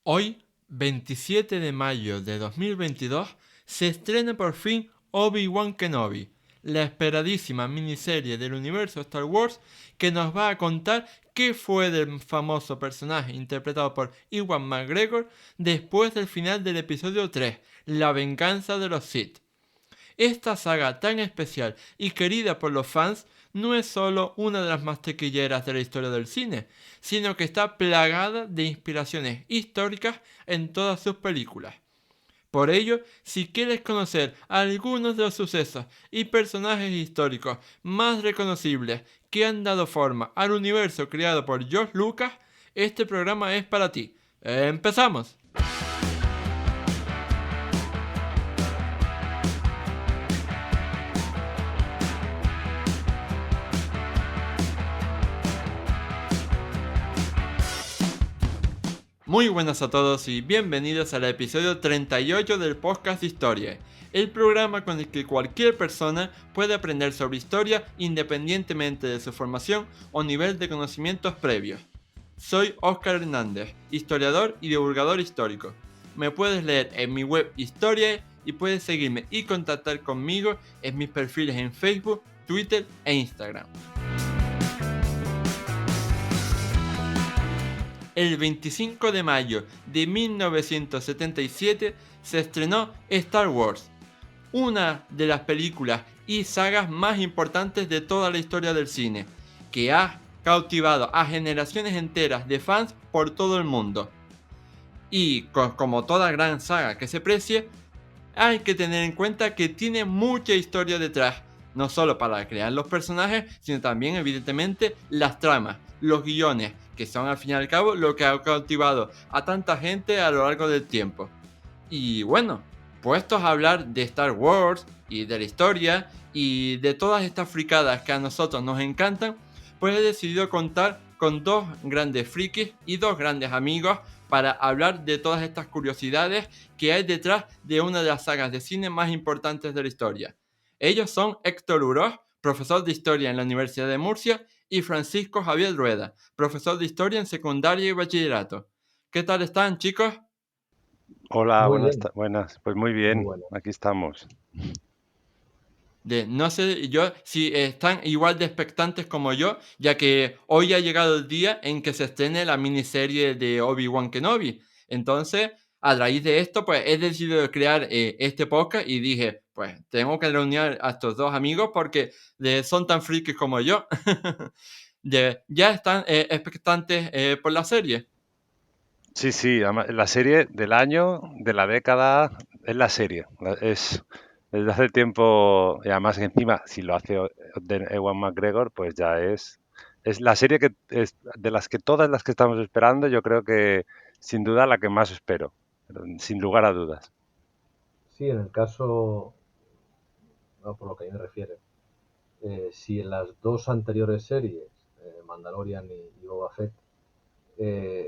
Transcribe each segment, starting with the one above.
Hoy, 27 de mayo de 2022, se estrena por fin Obi-Wan Kenobi, la esperadísima miniserie del universo Star Wars que nos va a contar qué fue del famoso personaje interpretado por Ewan McGregor después del final del episodio 3, La venganza de los Sith. Esta saga tan especial y querida por los fans no es solo una de las más taquilleras de la historia del cine, sino que está plagada de inspiraciones históricas en todas sus películas. Por ello, si quieres conocer algunos de los sucesos y personajes históricos más reconocibles que han dado forma al universo creado por George Lucas, este programa es para ti. ¡Empezamos! Muy buenas a todos y bienvenidos al episodio 38 del podcast Historia, el programa con el que cualquier persona puede aprender sobre historia independientemente de su formación o nivel de conocimientos previos. Soy Óscar Hernández, historiador y divulgador histórico. Me puedes leer en mi web Historia y puedes seguirme y contactar conmigo en mis perfiles en Facebook, Twitter e Instagram. El 25 de mayo de 1977 se estrenó Star Wars, una de las películas y sagas más importantes de toda la historia del cine, que ha cautivado a generaciones enteras de fans por todo el mundo. Y como toda gran saga que se precie, hay que tener en cuenta que tiene mucha historia detrás, no solo para crear los personajes, sino también evidentemente las tramas, los guiones, que son al fin y al cabo lo que ha cautivado a tanta gente a lo largo del tiempo. Y bueno, puestos a hablar de Star Wars y de la historia y de todas estas fricadas que a nosotros nos encantan, pues he decidido contar con dos grandes frikis y dos grandes amigos para hablar de todas estas curiosidades que hay detrás de una de las sagas de cine más importantes de la historia. Ellos son Héctor Uroz, profesor de historia en la Universidad de Murcia, y Francisco Javier Rueda, profesor de historia en secundaria y bachillerato. ¿Qué tal están, chicos? Hola, Muy bien, buenas. Pues muy muy bien, bueno. aquí estamos. No sé yo si están igual de expectantes como yo, ya que hoy ha llegado el día en que se estrene la miniserie de Obi-Wan Kenobi. Entonces, a raíz de esto, pues he decidido crear este podcast y dije, pues tengo que reunir a estos dos amigos porque son tan frikis como yo. Ya están expectantes por la serie. Sí, sí, la serie del año, de la década, es la serie. Es desde hace tiempo, y además que encima, si lo hace Ewan McGregor, pues ya es la serie que es de las que todas las que estamos esperando, yo creo que sin duda la que más espero, sin lugar a dudas. Sí, en el caso, no, por lo que a mí me refiere, si en las dos anteriores series, Mandalorian y Boba Fett,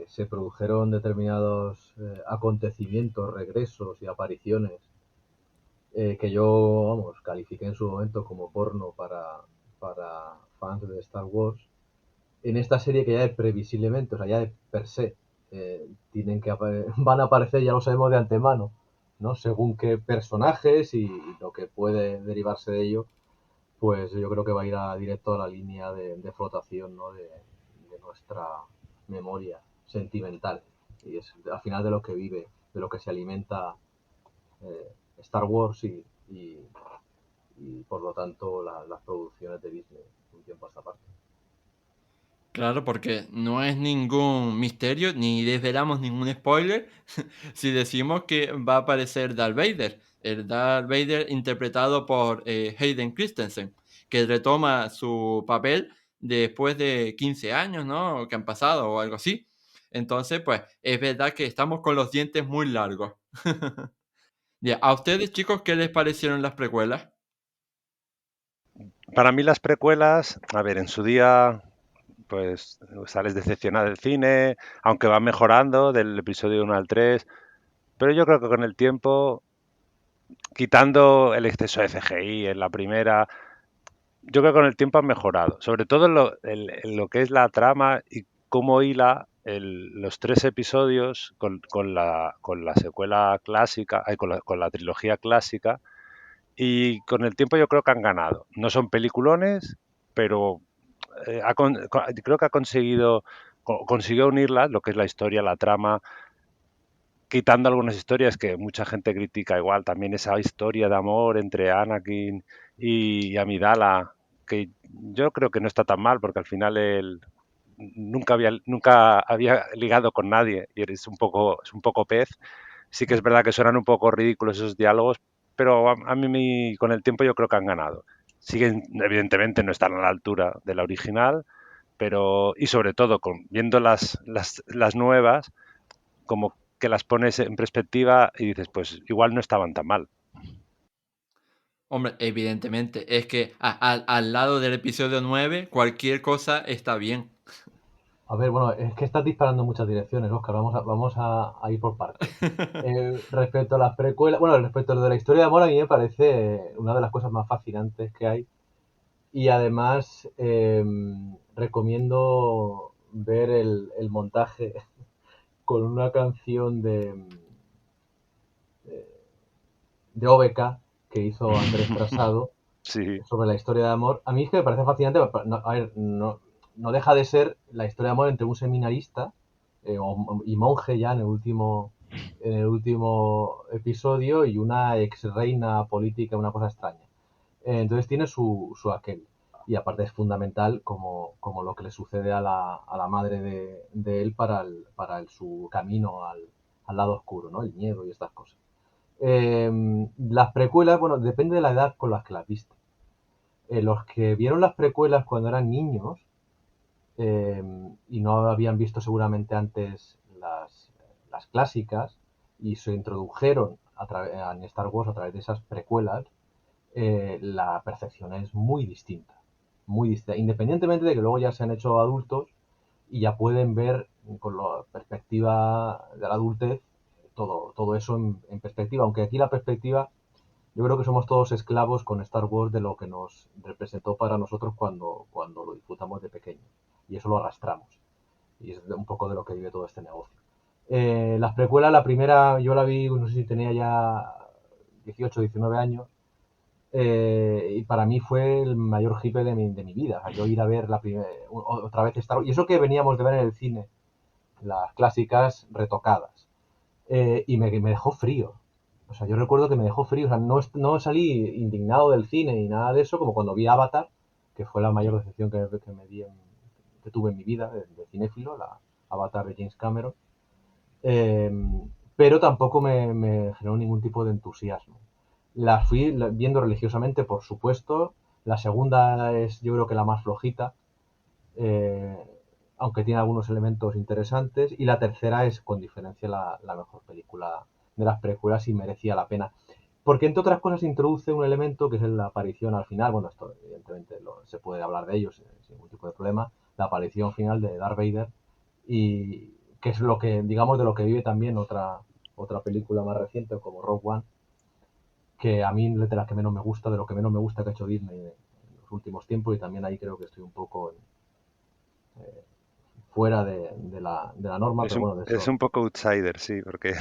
se produjeron determinados acontecimientos, regresos y apariciones que yo, vamos, califiqué en su momento como porno para fans de Star Wars, en esta serie que ya es previsiblemente, o sea, ya de per se, van a aparecer, ya lo sabemos de antemano, ¿no? Según qué personajes y lo que puede derivarse de ello, pues yo creo que va a ir directo a la línea de flotación, ¿no? De nuestra memoria sentimental. Y es al final de lo que vive, de lo que se alimenta Star Wars y por lo tanto las producciones de Disney un tiempo a esta parte. Claro, porque no es ningún misterio ni desvelamos ningún spoiler si decimos que va a aparecer Darth Vader, el Darth Vader interpretado por Hayden Christensen, que retoma su papel después de 15 años, ¿no? Que han pasado o algo así. Entonces, pues es verdad que estamos con los dientes muy largos. Ya, ¿a ustedes, chicos, qué les parecieron las precuelas? Para mí las precuelas, a ver, en su día pues sales decepcionado del cine, aunque va mejorando del episodio 1 al 3, pero yo creo que con el tiempo, quitando el exceso de CGI en la primera, yo creo que con el tiempo han mejorado, sobre todo en lo que es la trama y cómo hila los 3 episodios con la secuela clásica, con la trilogía clásica, y con el tiempo yo creo que han ganado. No son peliculones, pero creo que consiguió unirlas, lo que es la historia, la trama, quitando algunas historias que mucha gente critica igual, también esa historia de amor entre Anakin y Amidala, que yo creo que no está tan mal, porque al final él nunca había ligado con nadie y es un poco pez. Sí que es verdad que suenan un poco ridículos esos diálogos, pero a mí con el tiempo yo creo que han ganado. Siguen, evidentemente no están a la altura de la original, pero y sobre todo viendo las nuevas, como que las pones en perspectiva y dices, pues igual no estaban tan mal. Hombre, evidentemente, es que al lado del episodio 9, cualquier cosa está bien. A ver, bueno, es que estás disparando en muchas direcciones, Oscar. Vamos a ir por partes. Respecto a las precuelas, bueno, respecto a lo de la historia de amor, a mí me parece una de las cosas más fascinantes que hay. Y además, recomiendo ver el montaje con una canción de OBK que hizo Andrés Trasado Sí, sobre la historia de amor. A mí es que me parece fascinante. A ver, no deja de ser la historia de amor entre un seminarista y monje ya en el último episodio y una ex reina política, una cosa extraña. Entonces tiene su aquel. Y aparte es fundamental como lo que le sucede a la madre de él para su camino al lado oscuro, ¿no? El miedo y estas cosas. Las precuelas, bueno, depende de la edad con las que las viste. Los que vieron las precuelas cuando eran niños eh, y no habían visto seguramente antes las clásicas y se introdujeron en Star Wars a través de esas precuelas, la percepción es muy distinta. Muy distinta. Independientemente de que luego ya se han hecho adultos y ya pueden ver con la perspectiva de la adultez todo eso en perspectiva. Aunque aquí la perspectiva, yo creo que somos todos esclavos con Star Wars de lo que nos representó para nosotros cuando lo disfrutamos de pequeño. Y eso lo arrastramos. Y es un poco de lo que vive todo este negocio. Las precuelas, la primera yo la vi, no sé si tenía ya 18 19 años. Y para mí fue el mayor hipe de mi vida. O sea, yo ir a ver otra vez Star Wars. Y eso que veníamos de ver en el cine, las clásicas retocadas. Y me dejó frío. O sea, yo recuerdo que me dejó frío. O sea, no salí indignado del cine ni nada de eso, como cuando vi Avatar, que fue la mayor decepción que tuve en mi vida de cinéfilo, la Avatar de James Cameron. Eh, pero tampoco me generó ningún tipo de entusiasmo. La fui viendo religiosamente, por supuesto. La segunda es, yo creo que la más flojita, eh, aunque tiene algunos elementos interesantes. Y la tercera es, con diferencia, la mejor película de las precuelas y merecía la pena. Porque, entre otras cosas, introduce un elemento que es la aparición al final. Bueno, esto evidentemente se puede hablar de ello sin ningún tipo de problema. La aparición final de Darth Vader. Y que es lo que, digamos, de lo que vive también otra película más reciente como Rogue One, que a mí de las que menos me gusta, de lo que menos me gusta que ha hecho Disney en los últimos tiempos, y también ahí creo que estoy un poco fuera de la norma, pero bueno, de es eso. un poco outsider, sí, porque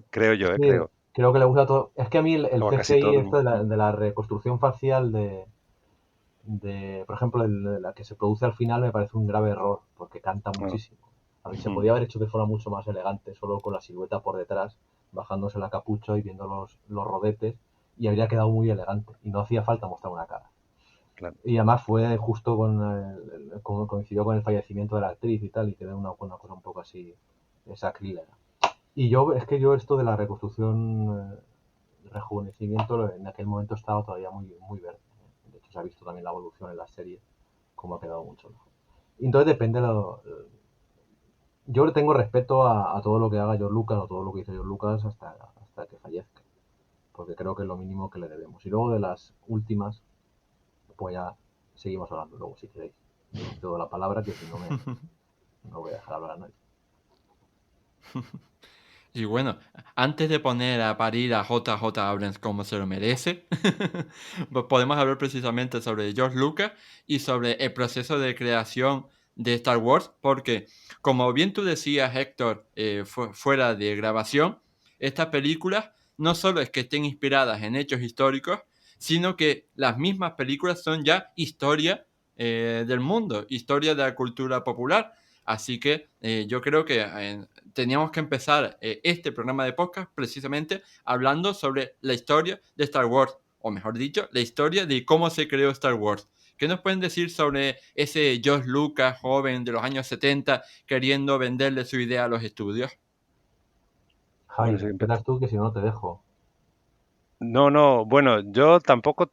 creo yo, Sí, creo. creo que le gusta todo. Es que a mí el O a casi CGI, todo el esto de mundo. la reconstrucción facial por ejemplo, la que se produce al final me parece un grave error, porque canta Ah, muchísimo. A ver, se podía haber hecho de forma mucho más elegante, solo con la silueta por detrás, bajándose la capucha y viendo los rodetes, y habría quedado muy elegante. Y no hacía falta mostrar una cara. claro. Y además fue justo coincidió con el fallecimiento de la actriz y tal, y quedó una cosa un poco así sacrílega. Y yo esto de la reconstrucción, rejuvenecimiento, en aquel momento estaba todavía muy, muy verde. De hecho, se ha visto también la evolución en la serie, como ha quedado mucho mejor. Y entonces depende yo le tengo respeto a todo lo que haga George Lucas o todo lo que hizo George Lucas hasta que fallezca, porque creo que es lo mínimo que le debemos. Y luego de las últimas, pues ya seguimos hablando luego si queréis. Yo os doy la palabra, que si no no voy a dejar hablar a nadie. Y bueno, antes de poner a parir a JJ Abrams como se lo merece, pues podemos hablar precisamente sobre George Lucas y sobre el proceso de creación de Star Wars, porque, como bien tú decías, Héctor, fuera de grabación, estas películas no solo es que estén inspiradas en hechos históricos, sino que las mismas películas son ya historia del mundo, historia de la cultura popular. Así que yo creo que teníamos que empezar este programa de podcast precisamente hablando sobre la historia de Star Wars, o mejor dicho, la historia de cómo se creó Star Wars. ¿Qué nos pueden decir sobre ese George Lucas joven de los años 70 queriendo venderle su idea a los estudios? Bueno, Javi, sí, empiezas tú que si no, no te dejo. no, no, bueno, yo tampoco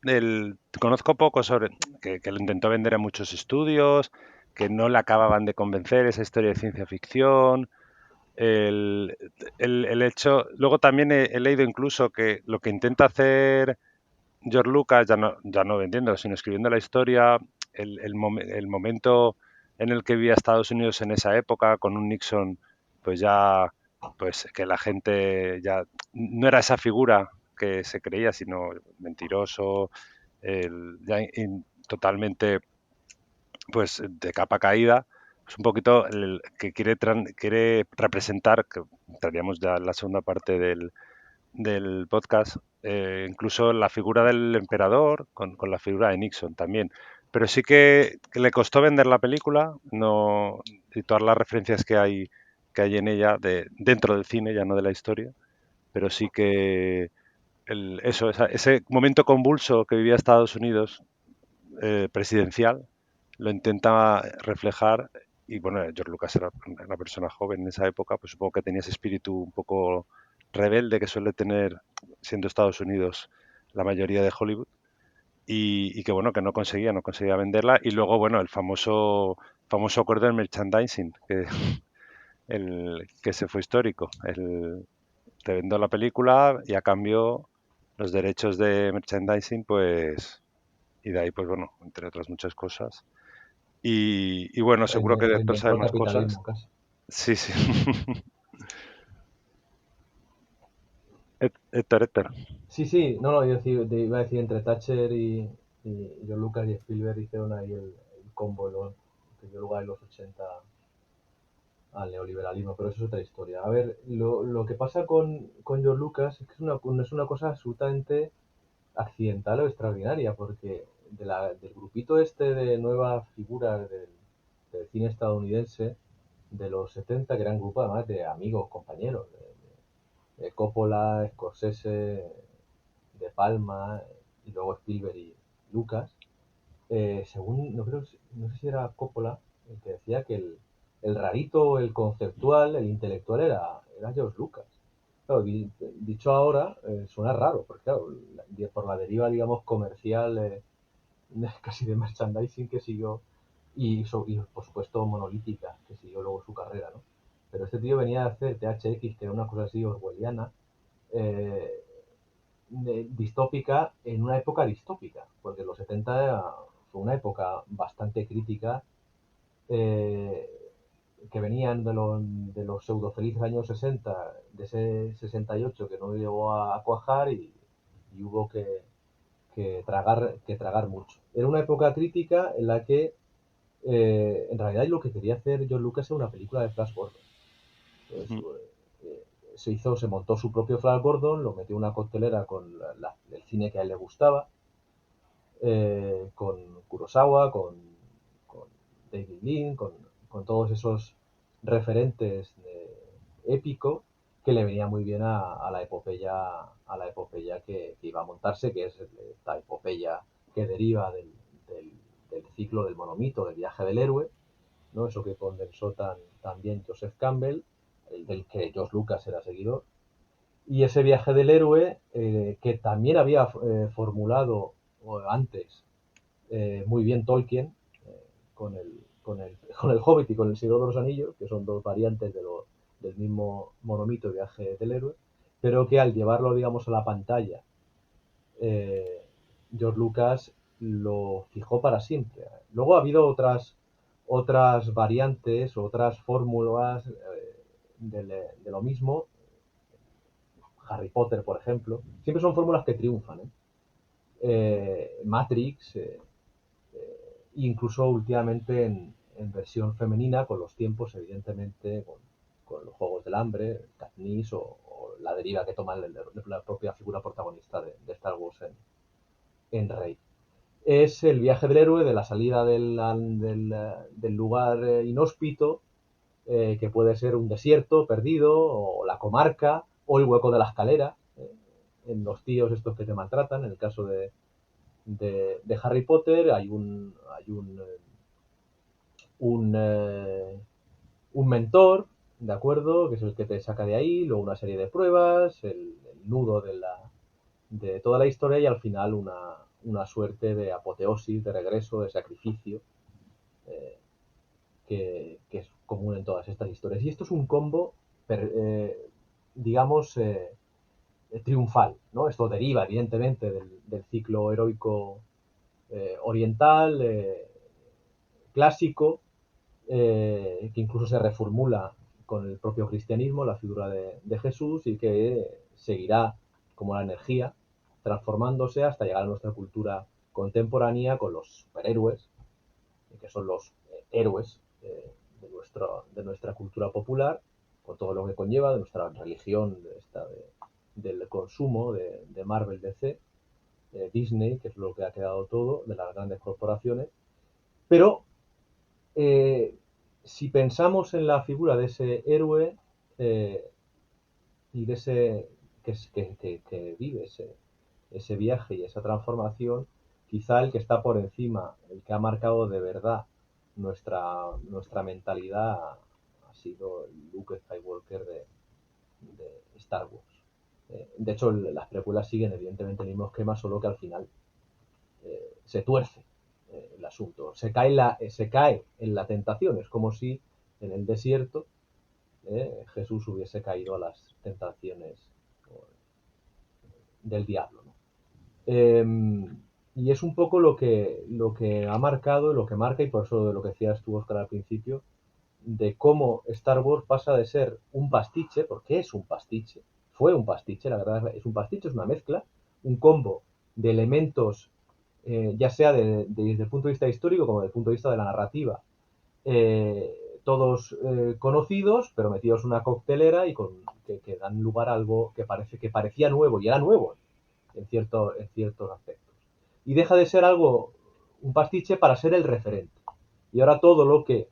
conozco poco sobre que lo intentó vender a muchos estudios, que no le acababan de convencer esa historia de ciencia ficción. El, el hecho, luego también he leído incluso que lo que intenta hacer George Lucas, ya no vendiendo, sino escribiendo la historia, el momento en el que vivía Estados Unidos en esa época, con un Nixon, pues ya, pues que la gente ya no era esa figura que se creía, sino mentiroso, totalmente, pues de capa caída, pues un poquito el que quiere representar, que entraríamos ya en la segunda parte del podcast, incluso la figura del emperador con la figura de Nixon también. Pero sí que le costó vender la película, no, y todas las referencias que hay en ella dentro del cine, ya no de la historia, pero sí que ese momento convulso que vivía Estados Unidos, presidencial, lo intenta reflejar. Y bueno, George Lucas era una persona joven en esa época, pues supongo que tenía ese espíritu un poco rebelde que suele tener, siendo Estados Unidos, la mayoría de Hollywood, y que bueno, que no conseguía venderla. Y luego, bueno, el famoso acuerdo del merchandising, que se fue histórico. Te vendo la película y a cambio los derechos de merchandising, pues, y de ahí, pues bueno, entre otras muchas cosas. Y bueno, seguro que Héctor Reinventó sabe el más cosas. capitalismo casi. Sí, sí. Héctor. Sí, sí, no, no, iba a decir entre Thatcher y John Lucas y Spielberg hicieron ahí el combo que dio lugar en los 80 al neoliberalismo, pero eso es otra historia. A ver, lo que pasa con George Lucas es que es una cosa absolutamente accidental o extraordinaria, porque del grupito este de nuevas figuras del cine estadounidense de los 70, que eran grupo además de amigos, compañeros, de Coppola, Scorsese, De Palma, y luego Spielberg y Lucas, según, no sé si era Coppola, el que decía que el rarito, el conceptual, el intelectual era George Lucas. Claro, dicho ahora, suena raro, porque claro, por la deriva, digamos, comercial, casi de merchandising que siguió, y por supuesto monolítica, que siguió luego su carrera, ¿no? Pero este tío venía a hacer THX, que era una cosa así orwelliana, eh, distópica en una época distópica, porque los 70 fue una época bastante crítica, eh, que venían de los pseudo felices años 60, de ese 68 que no llegó a cuajar y hubo que tragar mucho. Era una época crítica en la que en realidad lo que quería hacer John Lucas era una película de Flash Gordon. Entonces, se montó su propio Flash Gordon, lo metió en una coctelera con el cine que a él le gustaba, con Kurosawa, con David Lean, con todos esos referentes épico que le venía muy bien a la epopeya que iba a montarse, que es esta epopeya que deriva del ciclo del monomito, del viaje del héroe, ¿no? Eso que condensó tan bien Joseph Campbell, del que George Lucas era seguidor. Y ese viaje del héroe, que también había formulado antes muy bien Tolkien, con, el, con el Hobbit y con el Señor de los Anillos, que son dos variantes del mismo monomito viaje del héroe, pero que al llevarlo, digamos, a la pantalla, eh, George Lucas lo fijó para siempre. Luego ha habido otras variantes, otras fórmulas de lo mismo. Harry Potter, por ejemplo. Siempre son fórmulas que triunfan. Matrix, incluso últimamente en versión femenina, con los tiempos, evidentemente, con los Juegos del Hambre, Katniss o la deriva que toma la propia figura protagonista de Star Wars en Rey. Es el viaje del héroe, de la salida del lugar inhóspito, que puede ser un desierto perdido, o la comarca, o el hueco de la escalera, en los tíos estos que te maltratan. En el caso de Harry Potter hay un mentor, ¿de acuerdo? Que es el que te saca de ahí, luego una serie de pruebas, el nudo de toda la historia, y al final una suerte de apoteosis, de regreso, de sacrificio, eh, que es común en todas estas historias. Y esto es un combo, digamos, triunfal, ¿no? Esto deriva, evidentemente, del ciclo heroico oriental, clásico, que incluso se reformula con el propio cristianismo, la figura de Jesús, y que seguirá como la energía transformándose hasta llegar a nuestra cultura contemporánea con los superhéroes, que son los héroes de nuestra cultura popular, con todo lo que conlleva, de nuestra religión, del consumo de Marvel, DC, Disney, que es lo que ha quedado todo, de las grandes corporaciones. Pero si pensamos en la figura de ese héroe y de ese que vive ese viaje y esa transformación, quizá el que está por encima, el que ha marcado de verdad nuestra mentalidad, ha sido Luke Skywalker de Star Wars. De hecho, las precuelas siguen evidentemente el mismo esquema, solo que al final se tuerce el asunto, se cae en la tentación. Es como si en el desierto Jesús hubiese caído a las tentaciones del diablo, ¿no? Y es un poco lo que ha marcado, lo que marca, y por eso de lo que decías tú, Oscar, al principio, de cómo Star Wars pasa de ser un pastiche, porque es un pastiche, fue un pastiche, la verdad es un pastiche, es una mezcla, un combo de elementos, ya sea desde el punto de vista histórico como desde el punto de vista de la narrativa, todos conocidos, pero metidos en una coctelera y que dan lugar a algo que parecía nuevo, y era nuevo en ciertos aspectos. Y deja de ser un pastiche para ser el referente. Y ahora todo lo que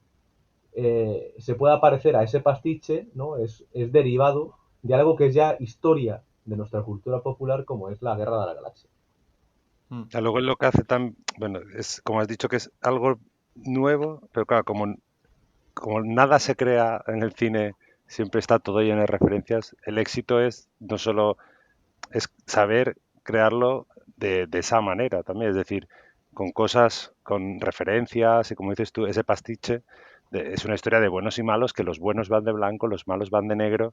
se pueda parecer a ese pastiche, ¿no? es derivado de algo que es ya historia de nuestra cultura popular, como es la Guerra de la Galaxia. Luego lo que hace tan, bueno, es como has dicho que es algo nuevo, pero claro, como nada se crea en el cine, siempre está todo lleno de referencias. El éxito es no solo es saber crearlo de esa manera también, es decir, con cosas, con referencias y como dices tú, ese pastiche es una historia de buenos y malos, que los buenos van de blanco, los malos van de negro.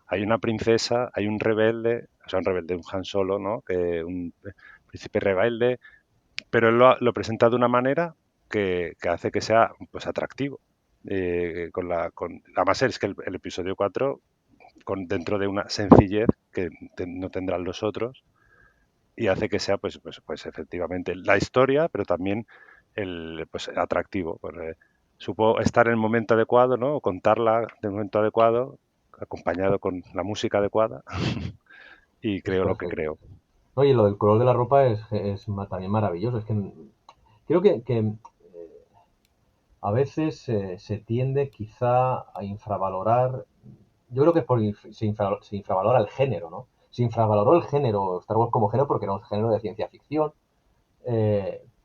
Hay una princesa, hay un rebelde, o sea, un rebelde, un Han Solo, ¿no? Que un príncipe rebelde, pero él lo presenta de una manera que hace que sea pues atractivo. Además es que el episodio 4 dentro de una sencillez que no tendrán los otros, y hace que sea pues efectivamente la historia, pero también el pues atractivo. Supo estar en el momento adecuado, ¿no? O contarla en el momento adecuado, acompañado con la música adecuada, y Es creo lo que perfecto. creo. Oye, lo del color de la ropa es también maravilloso. Es que creo que a veces se tiende quizá a infravalorar. Yo creo que es porque se infravalora el género, ¿no? Se infravaloró el género, Star Wars como género, porque era un género de ciencia ficción.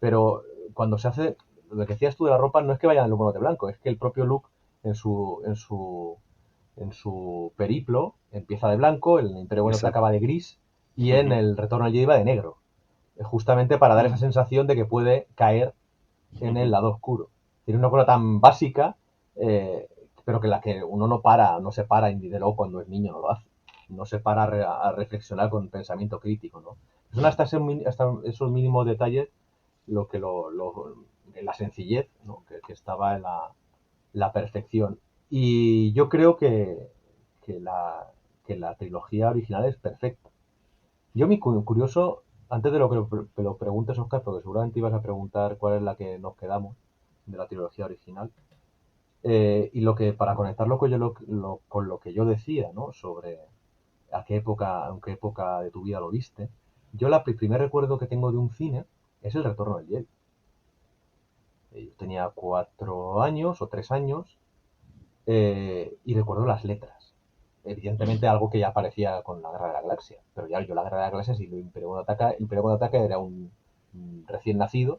Pero cuando se hace, lo que decías tú de la ropa, no es que vayan en mono de blanco, es que el propio Luke en su periplo empieza de blanco, el Imperio Bueno Exacto. acaba de gris, y en el Retorno al Jedi va de negro. Justamente para dar esa sensación de que puede caer en el lado oscuro. Tiene una cosa tan básica, pero que la que uno no se para, ni de luego cuando es niño no lo hace. No se para a reflexionar con pensamiento crítico, ¿no? Son hasta esos mínimos detalles lo que la sencillez, ¿no? que estaba en la perfección. Y yo creo que la trilogía original es perfecta. Yo, mi curioso, antes de lo que lo preguntes, Oscar, porque seguramente ibas a preguntar cuál es la que nos quedamos de la trilogía original. Y lo que, para conectarlo con, con lo que yo decía, ¿no? Sobre en qué época de tu vida lo viste, yo el primer recuerdo que tengo de un cine es El Retorno del Jedi. Yo tenía 4 años o 3 años y recuerdo las letras. Evidentemente algo que ya aparecía con la Guerra de la Galaxia, pero ya yo la Guerra de la Galaxia, si lo Imperio Contraataca era un recién nacido,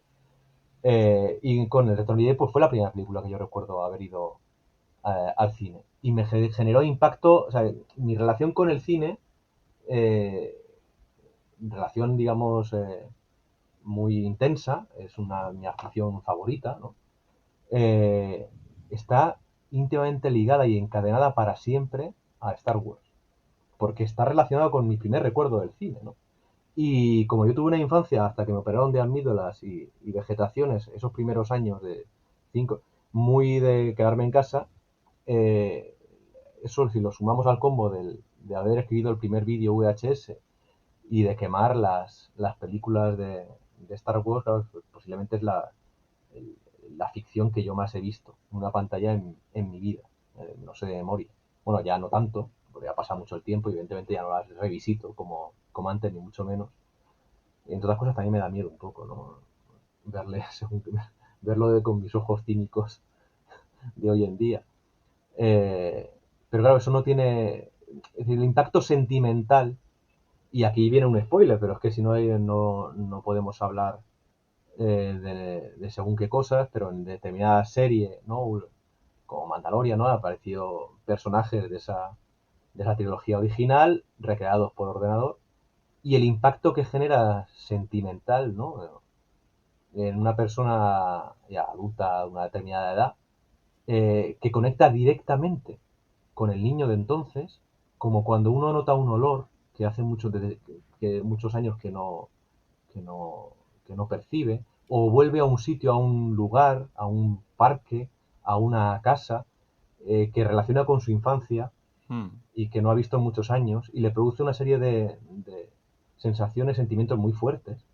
y con El Retorno del Jedi pues fue la primera película que yo recuerdo haber ido al cine. Y me generó impacto, o sea, mi relación con el cine, eh, relación, digamos, muy intensa, es mi afición favorita, ¿no? Eh, está íntimamente ligada y encadenada para siempre a Star Wars, porque está relacionado con mi primer recuerdo del cine, ¿no? Y como yo tuve una infancia hasta que me operaron de amígdalas y vegetaciones, esos primeros años de 5, muy de quedarme en casa, eh, eso si lo sumamos al combo de haber escrito el primer vídeo VHS y de quemar las películas de Star Wars, claro, pues posiblemente es el- la ficción que yo más he visto en una pantalla en mi vida. No sé de memoria. Bueno, ya no tanto, porque ya pasa mucho el tiempo y evidentemente ya no las revisito como antes, ni mucho menos. Y entre otras cosas también me da miedo un poco, ¿no? Verle, verlo con mis ojos cínicos de hoy en día. Eh, pero claro, eso no tiene. Es decir, el impacto sentimental, y aquí viene un spoiler, pero es que si no, no podemos hablar de según qué cosas, pero en determinada serie, ¿no? Como Mandalorian, ¿no? Han aparecido personajes de esa trilogía original, recreados por ordenador, y el impacto que genera sentimental, ¿no? En una persona ya adulta de una determinada edad, que conecta directamente con el niño de entonces, como cuando uno nota un olor que hace muchos años que no, que no percibe, o vuelve a un sitio, a un lugar, a un parque, a una casa, que relaciona con su infancia Mm. y que no ha visto en muchos años, y le produce una serie de sensaciones, sentimientos muy fuertes,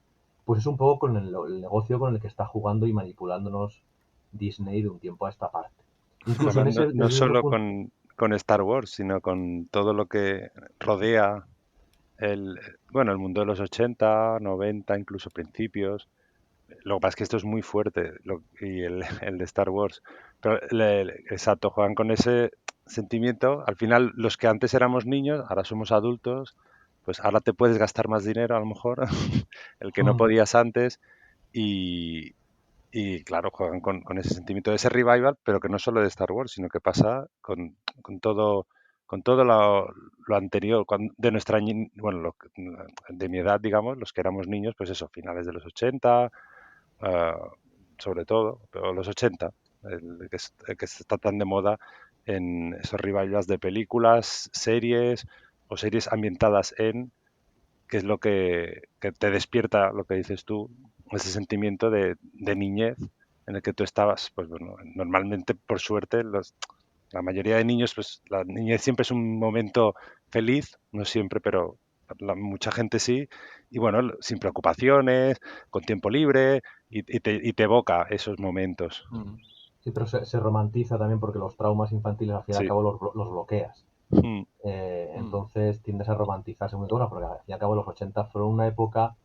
pues es un poco con el negocio con el que está jugando y manipulándonos Disney de un tiempo a esta parte. Incluso Además, no desde ese solo punto. con Star Wars, sino con todo lo que rodea el, bueno, el mundo de los 80, 90, incluso principios. Lo que pasa es que esto es muy fuerte y el de Star Wars. Pero exacto, juegan con ese sentimiento. Al final, los que antes éramos niños, ahora somos adultos, pues ahora te puedes gastar más dinero a lo mejor, el que no podías antes. Y, y claro, juegan con ese sentimiento de ese revival, pero que no solo de Star Wars, sino que pasa con todo lo anterior, de nuestra, bueno, de mi edad, digamos, los que éramos niños, pues eso, finales de los 80, ah, sobre todo, pero los 80, el que está tan de moda en esos revivals de películas, series o series ambientadas que es lo que te despierta, lo que dices tú, ese sentimiento de niñez en el que tú estabas. Pues bueno, normalmente, por suerte, la mayoría de niños, pues la niñez siempre es un momento feliz, no siempre, pero mucha gente sí, y bueno, sin preocupaciones, con tiempo libre, y te evoca esos momentos. Mm. Sí, pero se romantiza también porque los traumas infantiles al fin y al Sí. cabo los bloqueas. Mm, Mm. Entonces tiendes a romantizarse muy cosas, porque al fin y al cabo los 80 fueron una época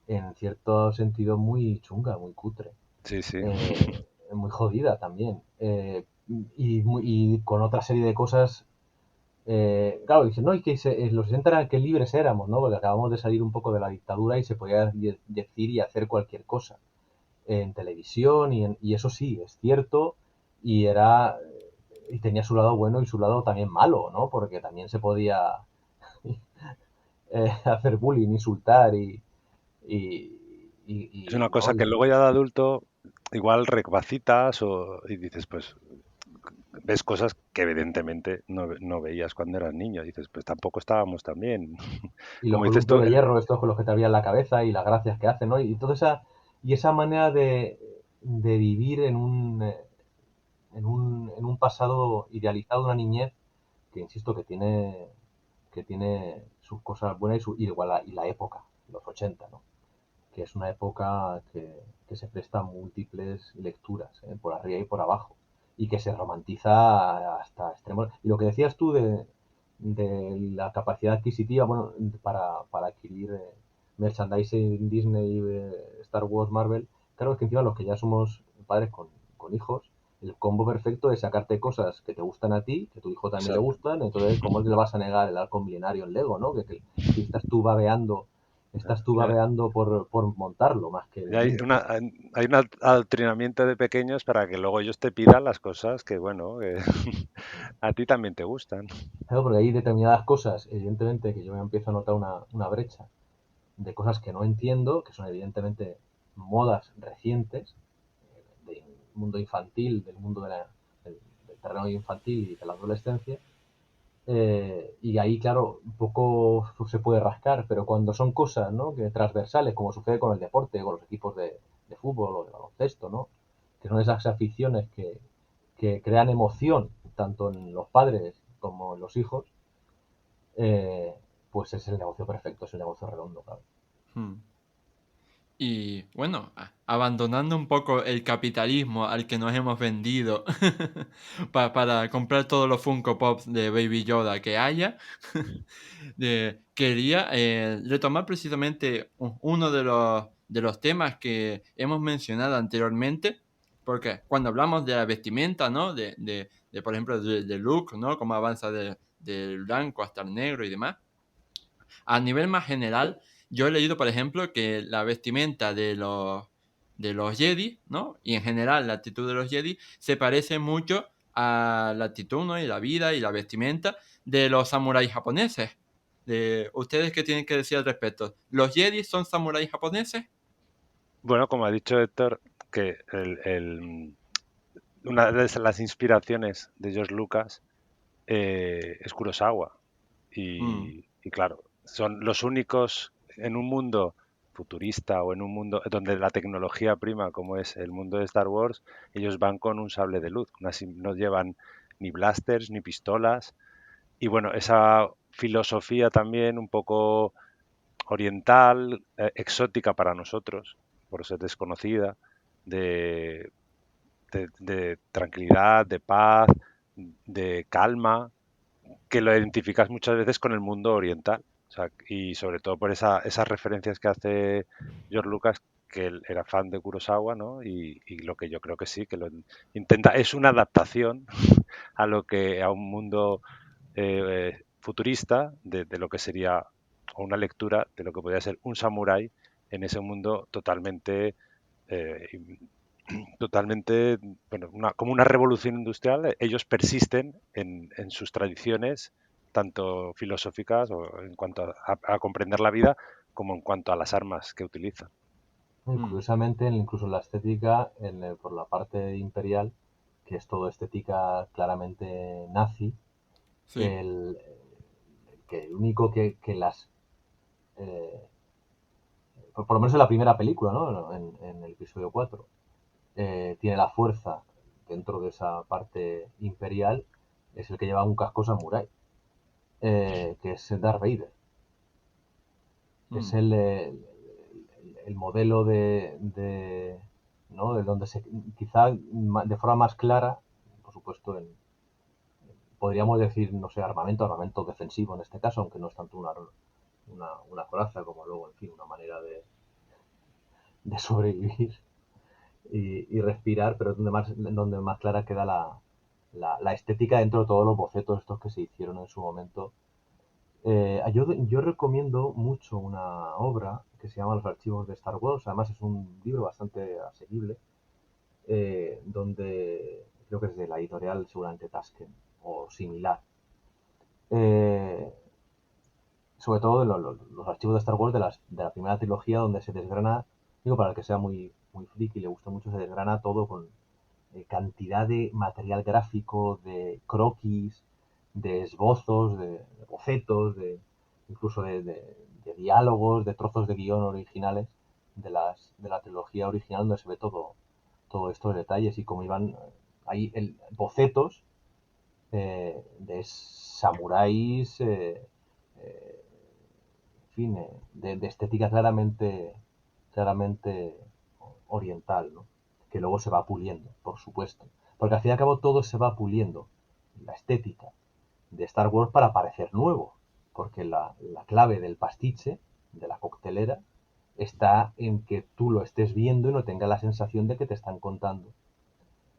en cierto sentido muy chunga, muy cutre, sí, sí. muy jodida también. Y con otra serie de cosas, claro, dicen, no, y que los 60 eran que libres éramos, ¿no? Porque acabamos de salir un poco de la dictadura y se podía decir y hacer cualquier cosa en televisión y eso sí, es cierto, y tenía su lado bueno y su lado también malo, ¿no? Porque también se podía hacer bullying, insultar y, Es una ¿no? cosa que luego ya de adulto igual recapacitas y dices, pues ves cosas que evidentemente no veías cuando eras niño. Dices, pues tampoco estábamos tan bien. Y los Como dices columpios tú, de hierro, estos con los que te abrían la cabeza y las gracias que hacen, ¿no? Y esa manera de vivir en un pasado idealizado de una niñez que insisto que tiene sus cosas buenas y la época, los 80, ¿no? Que es una época que se presta a múltiples lecturas, por arriba y por abajo. y que se romantiza hasta extremos. Y lo que decías tú de la capacidad adquisitiva, bueno, para adquirir merchandising Disney, Star Wars, Marvel, claro, es que encima los que ya somos padres con hijos, el combo perfecto es sacarte cosas que te gustan a ti, que a tu hijo también le Exacto. gustan, entonces, ¿cómo le vas a negar el halcón milenario en Lego, ¿no? Que estás tú babeando por montarlo más que Y el hay niño. hay un adoctrinamiento de pequeños para que luego ellos te pidan las cosas que, bueno, que a ti también te gustan. Claro, porque hay determinadas cosas, evidentemente, que yo me empiezo a notar una brecha de cosas que no entiendo, que son evidentemente modas recientes, del mundo infantil, del terreno infantil y de la adolescencia, y ahí, claro, un poco se puede rascar, pero cuando son cosas, ¿no?, que transversales, como sucede con el deporte, con los equipos de fútbol o de baloncesto, ¿no?, que son esas aficiones que crean emoción tanto en los padres como en los hijos, eh, pues es el negocio perfecto, es el negocio redondo, claro. Hmm. Y bueno, abandonando un poco el capitalismo al que nos hemos vendido para comprar todos los Funko Pops de Baby Yoda que haya, quería retomar precisamente uno de los temas que hemos mencionado anteriormente, porque cuando hablamos de la vestimenta, ¿no? Por ejemplo, de Luke, ¿no? Cómo avanza del blanco hasta el negro y demás. A nivel más general, yo he leído, por ejemplo, que la vestimenta de los Jedi, ¿no? Y en general la actitud de los Jedi se parece mucho a la actitud, ¿no? Y la vida y la vestimenta de los samuráis japoneses. ¿Ustedes qué tienen que decir al respecto? ¿Los Jedi son samuráis japoneses? Bueno, como ha dicho Héctor, que una de las inspiraciones de George Lucas es Kurosawa. Mm, Y claro, son los únicos en un mundo futurista o en un mundo donde la tecnología prima, como es el mundo de Star Wars, ellos van con un sable de luz, no llevan ni blasters ni pistolas. Y bueno, esa filosofía también un poco oriental, exótica para nosotros, por ser desconocida, de, de tranquilidad, de paz, de calma, que lo identificas muchas veces con el mundo oriental. O sea, y sobre todo por esas referencias que hace George Lucas, que él era fan de Kurosawa, ¿no? Y lo que yo creo que sí, que lo intenta, es una adaptación a un mundo futurista de lo que sería, o una lectura de lo que podría ser un samurái en ese mundo totalmente eh, totalmente, bueno, como una revolución industrial. Ellos persisten en sus tradiciones, tanto filosóficas o en cuanto a comprender la vida, como en cuanto a las armas que utilizan. Y mm, curiosamente, incluso en la estética, por la parte imperial, que es todo estética claramente nazi, sí. el, que el único que las, eh, por lo menos en la primera película, ¿no?, en el episodio 4, tiene la fuerza dentro de esa parte imperial, es el que lleva un casco samurái, que es Darth Vader. Es Mm, el modelo ¿no?, de donde quizá de forma más clara, por supuesto, podríamos decir, no sé, armamento defensivo en este caso, aunque no es tanto una coraza como luego, en fin, una manera de sobrevivir y respirar, pero es donde más clara queda la estética dentro de todos los bocetos estos que se hicieron en su momento. Yo recomiendo mucho una obra que se llama Los archivos de Star Wars. Además es un libro bastante asequible, donde creo que es de la editorial seguramente Tasken o similar. Eh, Sobre todo de los archivos de Star Wars de la primera trilogía, donde se desgrana, digo, para el que sea muy friki y le gusta mucho, se desgrana todo con cantidad de material gráfico, de croquis, de esbozos, de bocetos, incluso de diálogos, de trozos de guión originales de la trilogía original, donde se ve todo estos detalles y cómo iban ahí bocetos de samuráis, eh, en fin, de estética claramente oriental, ¿no?, que luego se va puliendo, por supuesto. Porque al fin y al cabo todo se va puliendo. La estética de Star Wars para parecer nuevo. Porque la clave del pastiche, de la coctelera, está en que tú lo estés viendo y no tengas la sensación de que te están contando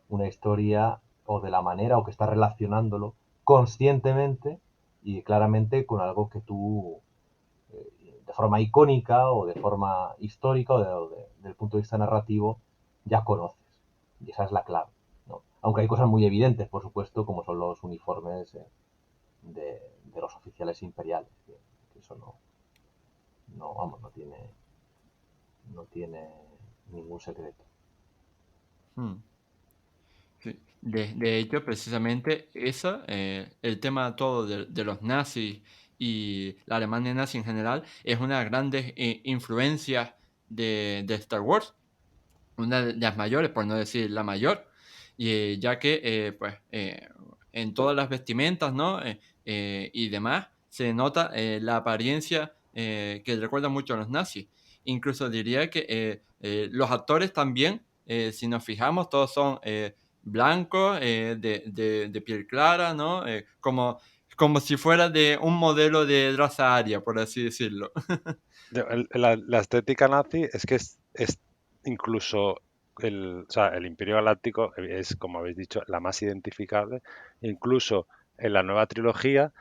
una historia o de la manera o que estás relacionándolo conscientemente y claramente con algo que tú de forma icónica o de forma histórica del punto de vista narrativo ya conoces. Y esa es la clave, ¿no? Aunque hay cosas muy evidentes, por supuesto, como son los uniformes de los oficiales imperiales, que eso vamos, no tiene ningún secreto. Hmm. Sí. De hecho, precisamente eso, el tema todo de los nazis y la Alemania nazi en general, es una de las grandes influencias de Star Wars, una de las mayores, por no decir la mayor, y ya que pues, en todas las vestimentas, ¿no? Y demás se nota la apariencia que recuerda mucho a los nazis. Incluso diría que los actores también, si nos fijamos, todos son blancos, de piel clara, ¿no? Como si fuera de un modelo de raza aria, por así decirlo. La estética nazi es que es incluso o sea, el Imperio Galáctico es, como habéis dicho, la más identificable. Incluso en la nueva trilogía,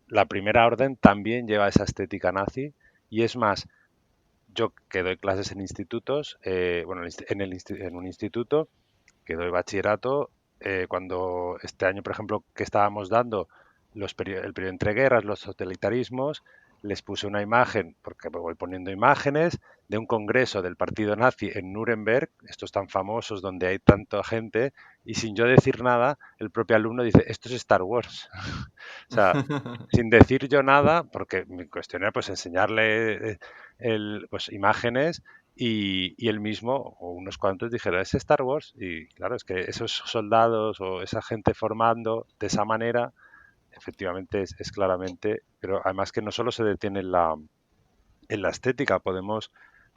la Primera Orden también lleva esa estética nazi. Y es más, yo que doy clases en institutos, bueno, en un instituto que doy bachillerato, cuando este año, por ejemplo, que estábamos dando el periodo entre guerras, los totalitarismos, les puse una imagen, porque voy poniendo imágenes, de un congreso del partido nazi en Nuremberg, estos tan famosos donde hay tanta gente, y sin yo decir nada, el propio alumno dice, esto es Star Wars. O sea, sin decir yo nada, porque mi cuestión era pues enseñarle pues, imágenes y él mismo o unos cuantos dijeron, es Star Wars. Y claro, es que esos soldados o esa gente formando de esa manera, efectivamente es claramente, pero además que no solo se detiene en la estética, podemos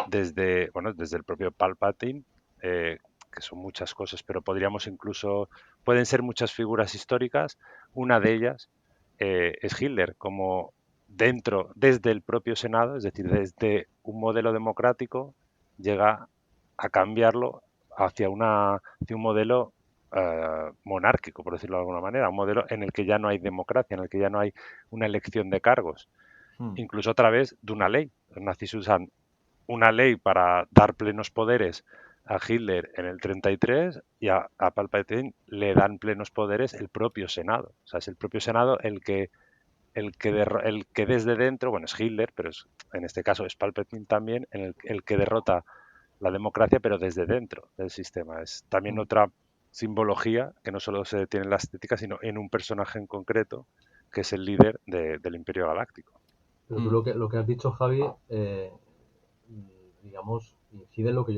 desde el propio Palpatine, que son muchas cosas, pero pueden ser muchas figuras históricas. Una de ellas es Hitler, como desde el propio Senado, es decir, desde un modelo democrático, llega a cambiarlo hacia un modelo monárquico, por decirlo de alguna manera, un modelo en el que ya no hay democracia, en el que ya no hay una elección de cargos, incluso a través de una ley. Los nazis usan una ley para dar plenos poderes a Hitler en el 33 y a Palpatine le dan plenos poderes el propio Senado. O sea, es el propio Senado el que desde dentro, bueno, es Hitler, pero en este caso es Palpatine también, el que derrota la democracia, pero desde dentro del sistema. Es también otra simbología que no solo se detiene en la estética, sino en un personaje en concreto, que es el líder del Imperio Galáctico. Pero tú lo que has dicho, Javi, digamos, incide en lo que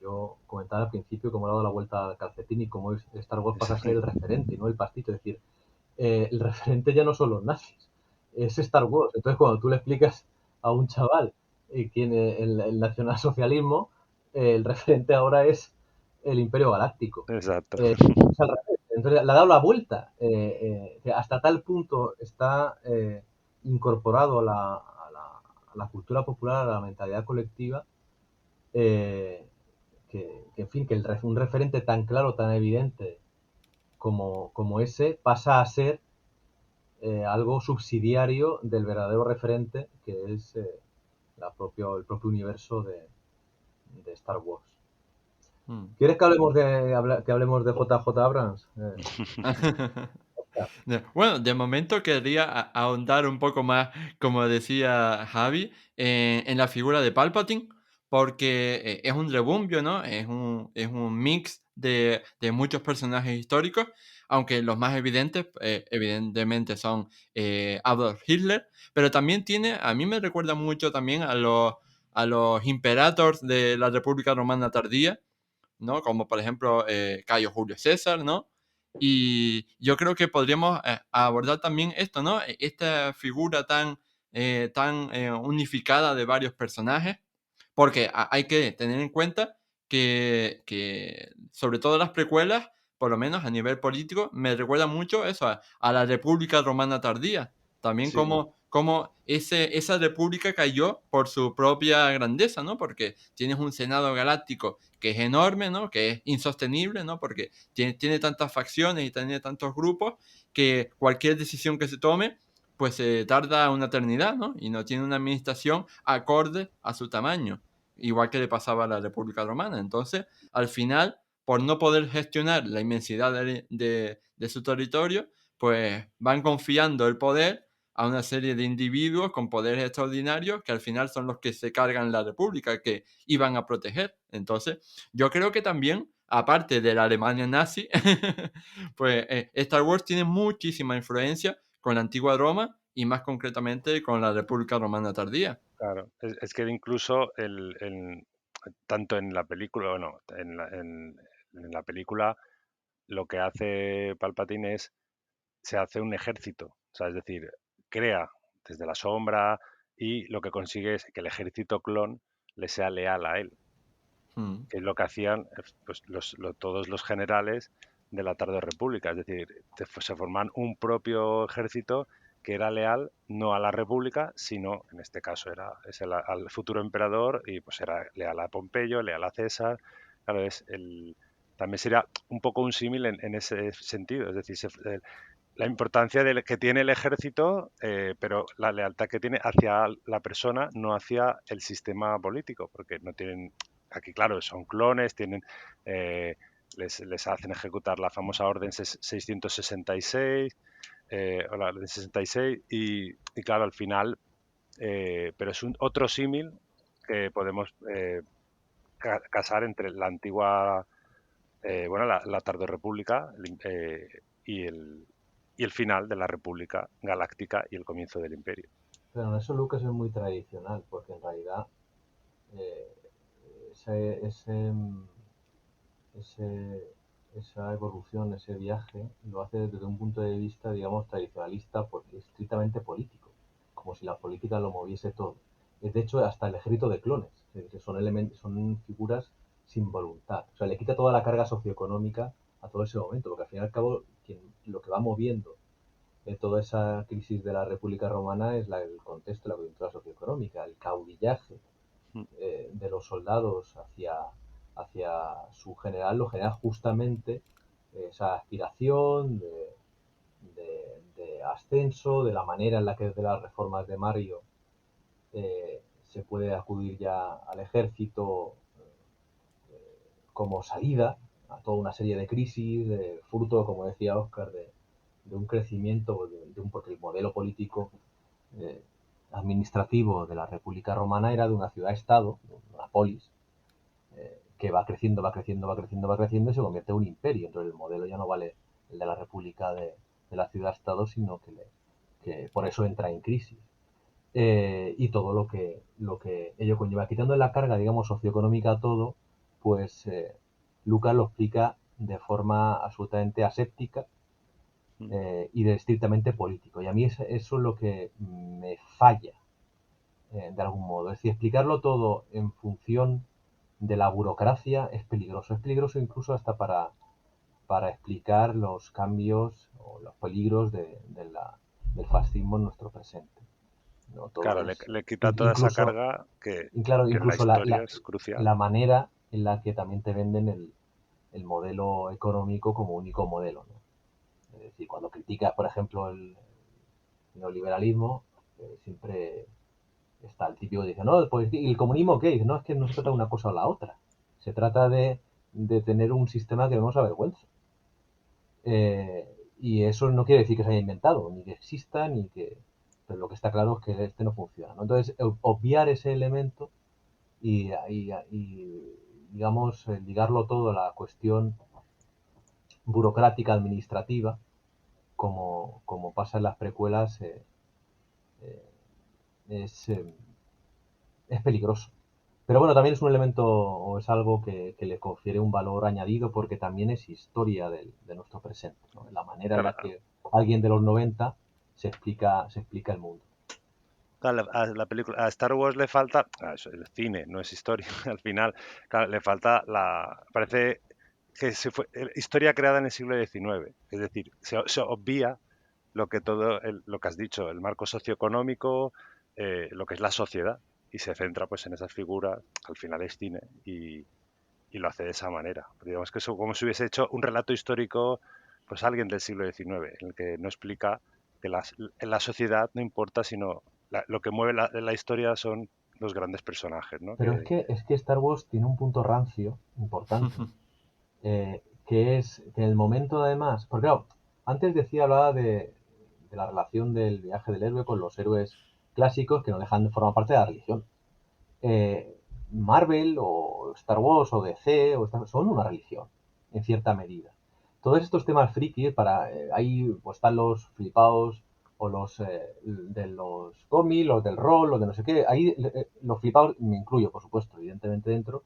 yo comentaba al principio, como he dado la vuelta al calcetín y cómo Star Wars pasa a ser el referente y no el pastito. Es decir, el referente ya no son los nazis, es Star Wars. Entonces, cuando tú le explicas a un chaval quién es el nacionalsocialismo, el referente ahora es el Imperio Galáctico. Exacto. Es al revés. Entonces, le ha dado la vuelta. Hasta tal punto está incorporado a la cultura popular, a la mentalidad colectiva, eh, en fin, que un referente tan claro, tan evidente como ese pasa a ser algo subsidiario del verdadero referente que es el propio universo de Star Wars. ¿Quieres que hablemos de JJ Abrams? Bueno, de momento querría ahondar un poco más, como decía Javi, en la figura de Palpatine, porque es un rebumbio, ¿no? Es un mix de muchos personajes históricos, aunque los más evidentes, evidentemente, son Adolf Hitler, pero también a mí me recuerda mucho también a los imperators de la República Romana tardía, ¿no? Como por ejemplo Cayo Julio César, ¿no? Y yo creo que podríamos abordar también esto, ¿no? Esta figura tan unificada de varios personajes, porque hay que tener en cuenta que sobre todo las precuelas por lo menos a nivel político, me recuerda mucho eso, a la República Romana tardía. También Sí, como esa república cayó por su propia grandeza, ¿no? Porque tienes un Senado galáctico que es enorme, ¿no? Que es insostenible, ¿no? Porque tiene tantas facciones y tiene tantos grupos que cualquier decisión que se tome pues se tarda una eternidad, ¿no? Y no tiene una administración acorde a su tamaño, igual que le pasaba a la República Romana. Entonces, al final, por no poder gestionar la inmensidad de su territorio, pues van confiando el poder a una serie de individuos con poderes extraordinarios que al final son los que se cargan la República, que iban a proteger. Entonces, yo creo que también, aparte de la Alemania nazi, pues Star Wars tiene muchísima influencia con la antigua Roma y más concretamente con la República Romana tardía. claro. Es que incluso tanto en la película, bueno, en la película lo que hace Palpatine se hace un ejército, o sea, es decir, crea desde la sombra y lo que consigue es que el ejército clon le sea leal a él, Mm. que es lo que hacían pues, todos los generales de la tarde república, es decir, se forman un propio ejército que era leal no a la república, sino en este caso al futuro emperador y pues era leal a Pompeyo, leal a César. Claro, también sería un poco un símil en ese sentido, es decir, la importancia que tiene el ejército, pero la lealtad que tiene hacia la persona, no hacia el sistema político, porque no tienen, aquí claro, son clones, eh, les hacen ejecutar la famosa Orden 666, o la Orden 66, y claro, al final, pero es otro símil que podemos casar entre la antigua, bueno, la tardorrepública y el final de la República Galáctica y el comienzo del Imperio. Pero en eso Lucas es muy tradicional, porque en realidad eh, ese, ese- esa evolución, ese viaje, lo hace desde un punto de vista, digamos, tradicionalista, porque estrictamente político, como si la política lo moviese todo. Es de hecho hasta el ejército de clones, es decir, son elementos, son figuras sin voluntad. O sea, le quita toda la carga socioeconómica a todo ese momento, porque al fin y al cabo lo que va moviendo toda esa crisis de la República Romana es el contexto, la coyuntura socioeconómica, el caudillaje de los soldados hacia su general, lo genera justamente esa aspiración de ascenso, de la manera en la que desde las reformas de Mario se puede acudir ya al ejército como salida a toda una serie de crisis, fruto, como decía Oscar, de un crecimiento, porque el modelo político eh, administrativo de la República Romana era de una ciudad-estado, una polis, que va creciendo, va creciendo, va creciendo, va creciendo y se convierte en un imperio. Entonces el modelo ya no vale el de la República de la ciudad-estado, sino que por eso entra en crisis. Y todo lo que ello conlleva. Quitando la carga, digamos, socioeconómica a todo, pues Lucas lo explica de forma absolutamente aséptica y de estrictamente político. Y a mí eso es lo que me falla, de algún modo. Es decir, explicarlo todo en función de la burocracia es peligroso. Es peligroso incluso hasta para explicar los cambios o los peligros del fascismo en nuestro presente. ¿No? Todo Claro, es, le quita toda esa incluso, carga que, y claro, que en la incluso historia es crucial. la manera en la que también te venden el modelo económico como único modelo, ¿no? Es decir, cuando criticas, por ejemplo, el neoliberalismo, siempre está el típico que dice, no, pues, ¿y el comunismo qué? Dice, no, es que no se trata de una cosa o la otra. Se trata de tener un sistema que no nos avergüenza. Y eso no quiere decir que se haya inventado, ni que exista, ni que... Pero lo que está claro es que este no funciona, ¿no? Entonces, obviar ese elemento y digamos, ligarlo todo a la cuestión burocrática administrativa, como pasa en las precuelas, eh, es, eh, es peligroso. Pero bueno, también es un elemento o es algo que le confiere un valor añadido porque también es historia de nuestro presente, ¿no? La manera en la Claro, que alguien de los 90 se explica el mundo. claro, la película, a Star Wars le falta, eso es cine, no es historia, al final, claro, le falta parece que historia creada en el siglo XIX. Es decir, se obvia lo que lo que has dicho, el marco socioeconómico, lo que es la sociedad, y se centra pues en esas figuras. Al final es cine y lo hace de esa manera. Digamos que es como si hubiese hecho un relato histórico, pues alguien del siglo XIX, en el que no explica que en la sociedad no importa, sino lo que mueve la historia son los grandes personajes, ¿no? Pero es que Star Wars tiene un punto rancio importante, que es que en el momento además, porque claro, antes hablaba de la relación del viaje del héroe con los héroes clásicos que no dejan de formar parte de la religión. Marvel o Star Wars o DC son una religión, en cierta medida. Todos estos temas frikis, ahí pues, están los flipados o los de los cómics, los del rol, los de no sé qué. Ahí los flipados, me incluyo, por supuesto, evidentemente dentro,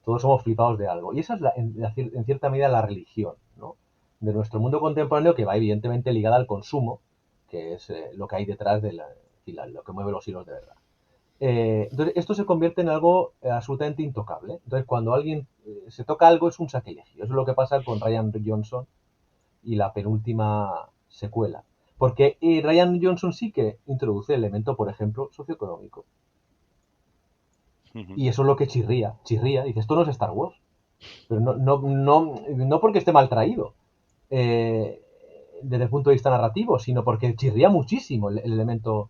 todos somos flipados de algo. Y esa es, en cierta medida, la religión, ¿no? De nuestro mundo contemporáneo, que va evidentemente ligada al consumo, que es lo que hay detrás de lo que mueve los hilos de verdad. Entonces, esto se convierte en algo absolutamente intocable. Entonces, cuando alguien se toca algo, es un sacrilegio. Eso es lo que pasa con Rian Johnson y la penúltima secuela. Porque Rian Johnson sí que introduce el elemento, por ejemplo, socioeconómico. Y eso es lo que chirría. Dice, esto no es Star Wars. Pero no porque esté mal traído desde el punto de vista narrativo, sino porque chirría muchísimo el elemento.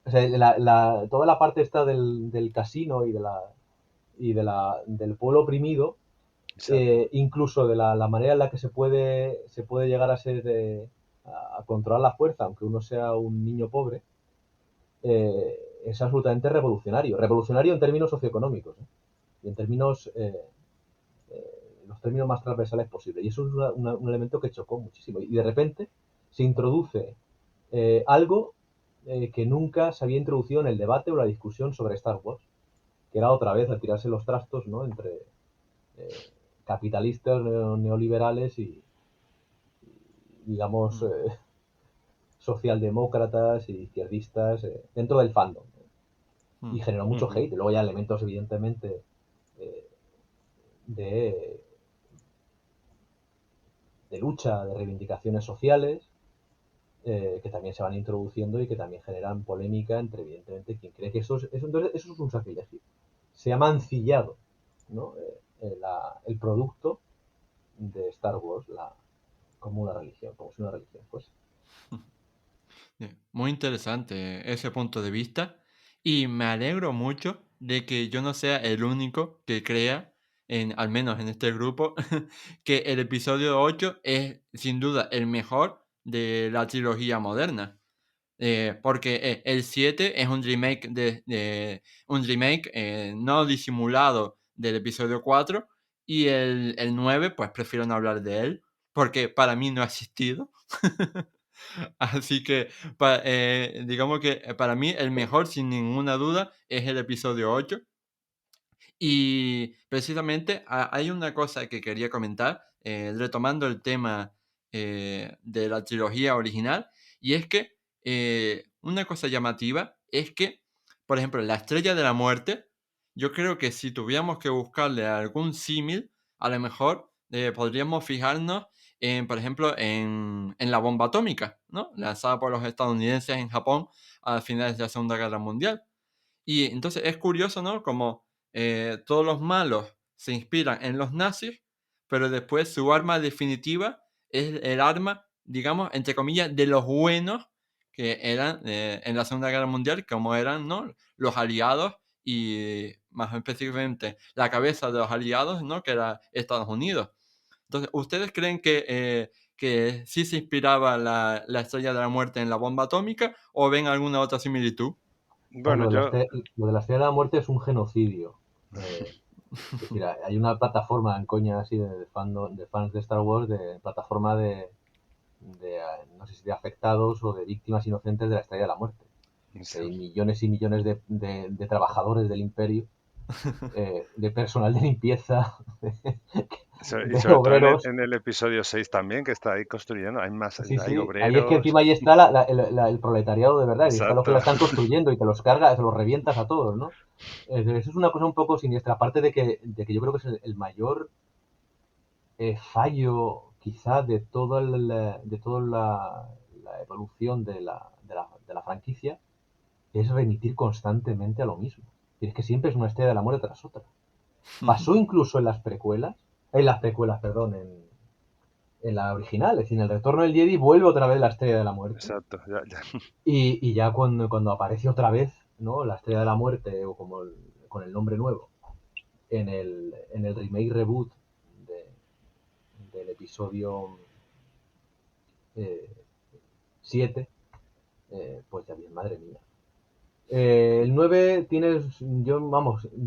O sea, toda la parte esta del casino y del pueblo oprimido, incluso de la manera en la que se puede llegar a ser a controlar la fuerza, aunque uno sea un niño pobre, es absolutamente revolucionario. Revolucionario en términos socioeconómicos, y en términos los términos más transversales posibles. Y eso es un elemento que chocó muchísimo. Y de repente se introduce algo que nunca se había introducido en el debate o la discusión sobre Star Wars, que era otra vez a tirarse los trastos, ¿no? Entre capitalistas neoliberales y digamos, socialdemócratas y izquierdistas dentro del fandom. Y generó mucho hate. Luego ya elementos, evidentemente, de lucha, de reivindicaciones sociales, que también se van introduciendo y que también generan polémica entre, evidentemente, quien cree que eso es un sacrilegio. Se ha mancillado, ¿no? El producto de Star Wars como una religión, como si una religión fuese. Muy interesante ese punto de vista y me alegro mucho de que yo no sea el único que crea, al menos en este grupo, que el episodio 8 es sin duda el mejor de la trilogía moderna. Porque el 7 es un remake no disimulado del episodio 4 y el 9 pues prefiero no hablar de él porque para mí no ha existido. Así que digamos que para mí el mejor sin ninguna duda es el episodio 8. Y precisamente hay una cosa que quería comentar, retomando el tema de la trilogía original, y es que una cosa llamativa es que, por ejemplo, la Estrella de la Muerte, yo creo que si tuviéramos que buscarle algún símil, a lo mejor podríamos fijarnos por ejemplo, en la bomba atómica, ¿no? Lanzada por los estadounidenses en Japón a finales de la Segunda Guerra Mundial. Y entonces es curioso, ¿no? Como todos los malos se inspiran en los nazis, pero después su arma definitiva es el arma, digamos, entre comillas, de los buenos que eran en la Segunda Guerra Mundial, como eran, ¿no? Los aliados y más específicamente la cabeza de los aliados, ¿no? Que era Estados Unidos. Entonces, ¿ustedes creen que sí se inspiraba la Estrella de la Muerte en la bomba atómica o ven alguna otra similitud? Bueno, lo de la Estrella de la Muerte es un genocidio. Es decir, hay una plataforma en coña así de fans de Star Wars, de plataforma de no sé si de afectados o de víctimas inocentes de la Estrella de la Muerte. Sí. Hay millones y millones de trabajadores del imperio, de personal de limpieza, y sobre todo en el episodio 6 también, que está ahí construyendo, hay más, sí, hay obreros. Ahí es que encima ahí está el proletariado de verdad, y están los que la están construyendo y te los cargas, te los revientas a todos, ¿no? Eso es una cosa un poco siniestra, aparte de que yo creo que es el mayor fallo quizá de toda la evolución de la franquicia es remitir constantemente a lo mismo. Y es que siempre es una estrella de la muerte tras otra. Pasó incluso en las precuelas, perdón, en la original, es decir, en el Retorno del Jedi vuelve otra vez la estrella de la muerte. Exacto, ya. Y ya cuando aparece otra vez, ¿no? La estrella de la muerte, o como con el nombre nuevo, en el remake reboot de- del episodio 7, pues ya bien, madre mía. El 9 tienes, yo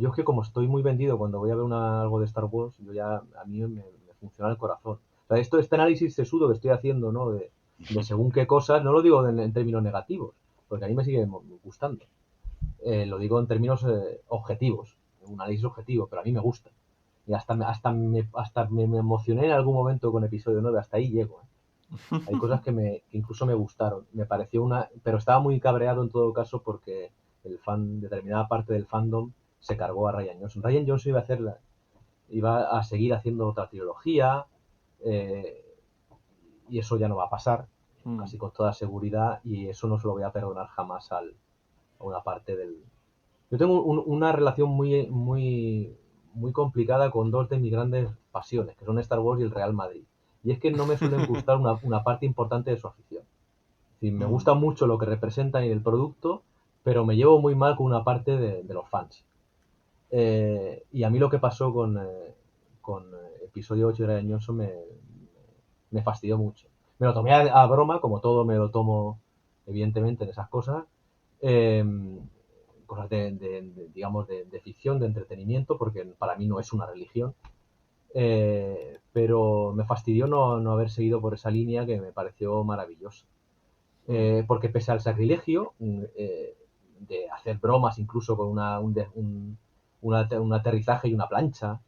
es que como estoy muy vendido cuando voy a ver algo de Star Wars, a mí me funciona el corazón. O sea, este análisis sesudo que estoy haciendo, ¿no? De según qué cosas, no lo digo en términos negativos, porque a mí me sigue gustando. Lo digo en términos objetivos, un análisis objetivo, pero a mí me gusta. Y hasta me emocioné en algún momento con episodio 9, hasta ahí llego. Hay cosas que incluso me gustaron. Me pareció pero estaba muy cabreado en todo caso porque determinada parte del fandom se cargó a Ryan Johnson. Ryan Johnson iba a seguir haciendo otra trilogía, eh, y eso ya no va a pasar, casi con toda seguridad, y eso no se lo voy a perdonar jamás a una parte del... Yo tengo una relación muy complicada con dos de mis grandes pasiones, que son Star Wars y el Real Madrid. Y es que no me suelen gustar una parte importante de su afición. Es decir, me gusta mucho lo que representan y el producto, pero me llevo muy mal con una parte de los fans. Y a mí lo que pasó con episodio 8 de Ryan Johnson me fastidió mucho. Me lo tomé a broma, como todo me lo tomo, evidentemente, en esas cosas. Eh, Cosas digamos, de ficción, de entretenimiento, porque para mí no es una religión. Pero me fastidió no haber seguido por esa línea que me pareció maravillosa. Porque pese al sacrilegio de hacer bromas incluso con un aterrizaje y una plancha,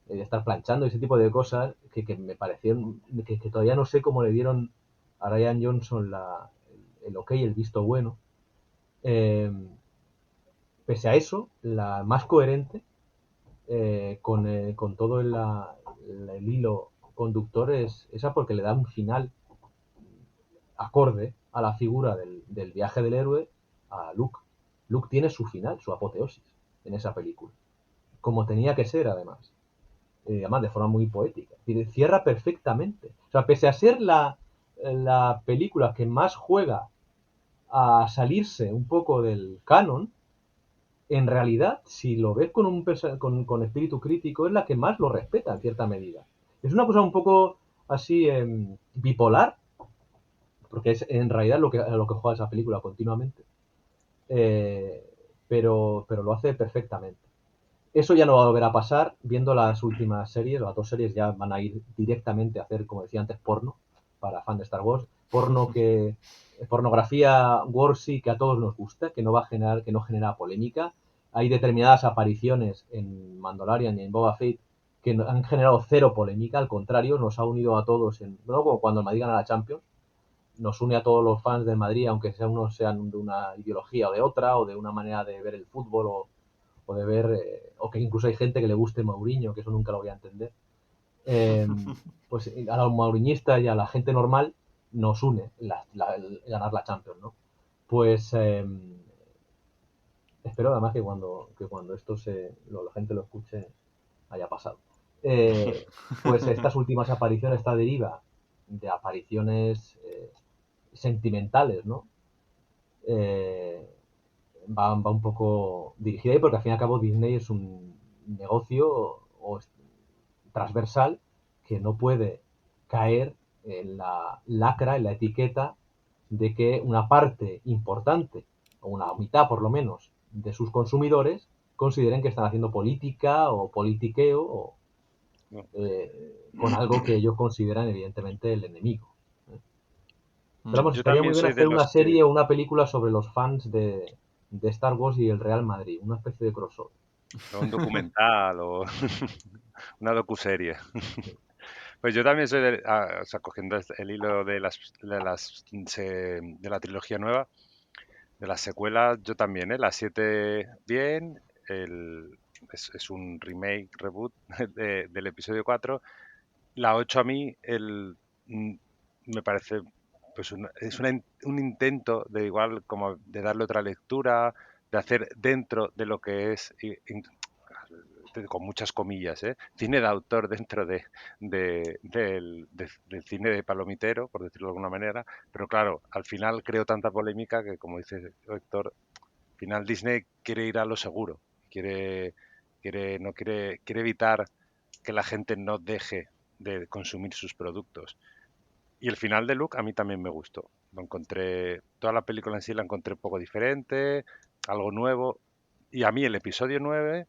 de estar planchando, ese tipo de cosas que me parecieron, que todavía no sé cómo le dieron a Ryan Johnson el ok, el visto bueno. Eh, Pese a eso, la más coherente, con todo el hilo conductor, es esa, porque le da un final acorde a la figura del viaje del héroe a Luke. Luke tiene su final, su apoteosis en esa película, como tenía que ser además, además de forma muy poética. Y cierra perfectamente. O sea, pese a ser la película que más juega a salirse un poco del canon, en realidad, si lo ves con espíritu crítico, es la que más lo respeta en cierta medida. Es una cosa un poco así bipolar, porque es en realidad a lo que juega esa película continuamente, eh, pero lo hace perfectamente. Eso ya no va a volver a pasar, viendo las últimas series, las dos series ya van a ir directamente a hacer, como decía antes, porno, para fan de Star Wars, pornografía warsy que a todos nos gusta, que no genera polémica. Hay determinadas apariciones en Mandalorian y en Boba Fett que han generado cero polémica, al contrario, nos ha unido a todos, ¿no? Como cuando el Madrid gana la Champions, nos une a todos los fans del Madrid, aunque unos sean de una ideología o de otra, o de una manera de ver el fútbol, o de ver, o que incluso hay gente que le guste Mourinho, que eso nunca lo voy a entender. Eh, pues a los mauriñistas y a la gente normal nos une el ganar la Champions, ¿no? Pues espero además que cuando la gente lo escuche haya pasado. Pues estas últimas apariciones, esta deriva de apariciones sentimentales, ¿no? Eh, va un poco dirigida ahí, porque al fin y al cabo Disney es un negocio transversal que no puede caer en la lacra, en la etiqueta de que una parte importante, o una mitad por lo menos, de sus consumidores consideren que están haciendo política o politiqueo No. con algo que ellos consideran evidentemente el enemigo. Pero vamos, Yo estaría también muy bien soy de hacer una los que... serie o una película sobre los fans de Star Wars y el Real Madrid, una especie de crossover. Un documental o una docuserie. Pues yo también soy o sea, cogiendo el hilo de la trilogía nueva, de las secuelas, yo también, ¿eh? Las 7 bien, es un remake, reboot del episodio 4. La 8 a mí me parece pues un intento de igual como de darle otra lectura, de hacer dentro de lo que es, con muchas comillas, cine de autor dentro del cine de palomitero, por decirlo de alguna manera, pero claro, al final creo tanta polémica que, como dice Héctor, al final Disney quiere ir a lo seguro, quiere evitar que la gente no deje de consumir sus productos. Y el final de Luke a mí también me gustó. Lo encontré, toda la película en sí la encontré un poco diferente, algo nuevo. Y a mí el episodio 9,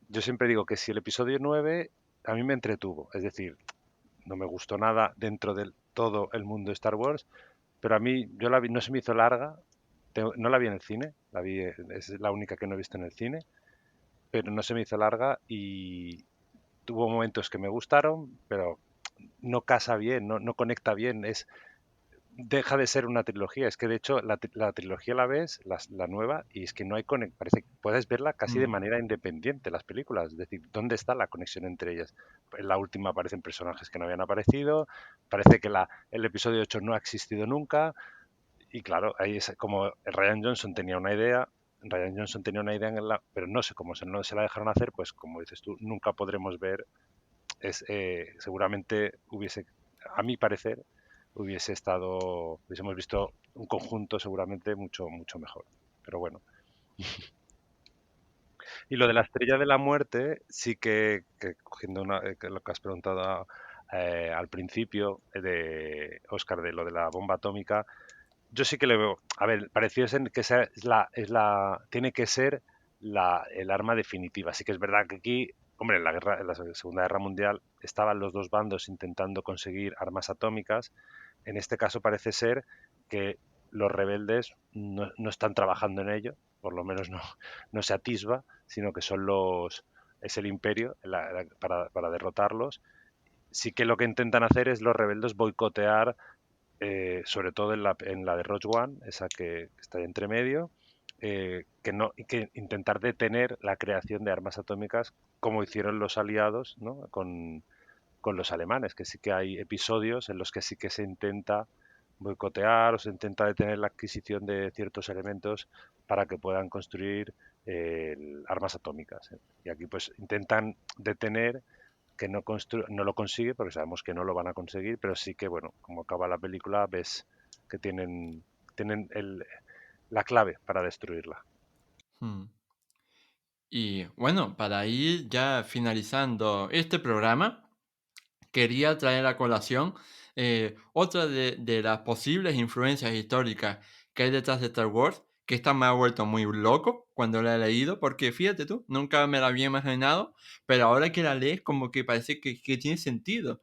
yo siempre digo que si el episodio 9 a mí me entretuvo, es decir, no me gustó nada dentro de todo el mundo de Star Wars, pero a mí yo la vi, no se me hizo larga, no la vi en el cine, es la única que no he visto en el cine, pero no se me hizo larga y tuvo momentos que me gustaron, pero no casa bien, no conecta bien, deja de ser una trilogía. Es que de hecho la trilogía la ves, la nueva, y es que no hay parece que puedes verla casi de Mm. manera independiente, las películas. Es decir, ¿dónde está la conexión entre ellas? En la última aparecen personajes que no habían aparecido, parece que el episodio 8 no ha existido nunca, y claro, ahí es como Ryan Johnson tenía una idea pero no sé cómo no se la dejaron hacer, pues como dices tú, nunca podremos ver, seguramente a mi parecer, hubiésemos visto un conjunto seguramente mucho, mucho mejor. Pero bueno. Y lo de la Estrella de la Muerte, sí que cogiendo lo que has preguntado al principio, de Oscar, de lo de la bomba atómica, yo sí que le veo, a ver, parecido ser que esa tiene que ser el arma definitiva. Sí que es verdad que aquí, hombre, en la Segunda Guerra Mundial estaban los dos bandos intentando conseguir armas atómicas. En este caso parece ser que los rebeldes no están trabajando en ello, por lo menos no se atisba, sino que es el imperio para derrotarlos. Sí que lo que intentan hacer es los rebeldes boicotear, sobre todo en la de Rogue One, esa que está ahí entre medio, y que intentar detener la creación de armas atómicas como hicieron los aliados, ¿no? con los alemanes, que sí que hay episodios en los que sí que se intenta boicotear o se intenta detener la adquisición de ciertos elementos para que puedan construir armas atómicas. Y aquí pues intentan detener que no lo consigue, porque sabemos que no lo van a conseguir, pero sí que, bueno, como acaba la película, ves que tienen la clave para destruirla. Mm. Y bueno, para ir ya finalizando este programa, quería traer a colación otra de las posibles influencias históricas que hay detrás de Star Wars, que esta me ha vuelto muy loco cuando la he leído, porque fíjate tú, nunca me la había imaginado, pero ahora que la lees como que parece que tiene sentido.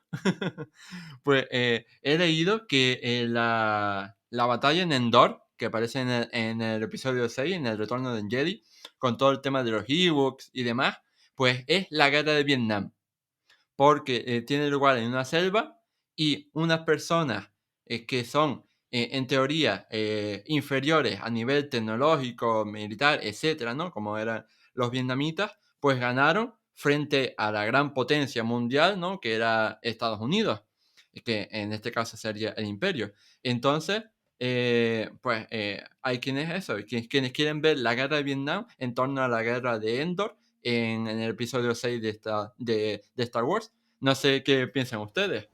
Pues he leído que la batalla en Endor, que aparece en el episodio 6, en el retorno de Jedi, con todo el tema de los Ewoks y demás, pues es la guerra de Vietnam, porque tiene lugar en una selva y unas personas que son, en teoría, inferiores a nivel tecnológico, militar, etcétera, ¿no? Como eran los vietnamitas, pues ganaron frente a la gran potencia mundial, ¿no? Que era Estados Unidos, que en este caso sería el imperio. Entonces, pues hay quienes quieren ver la guerra de Vietnam en torno a la guerra de Endor en el episodio 6 de Star Wars. No sé qué piensan ustedes.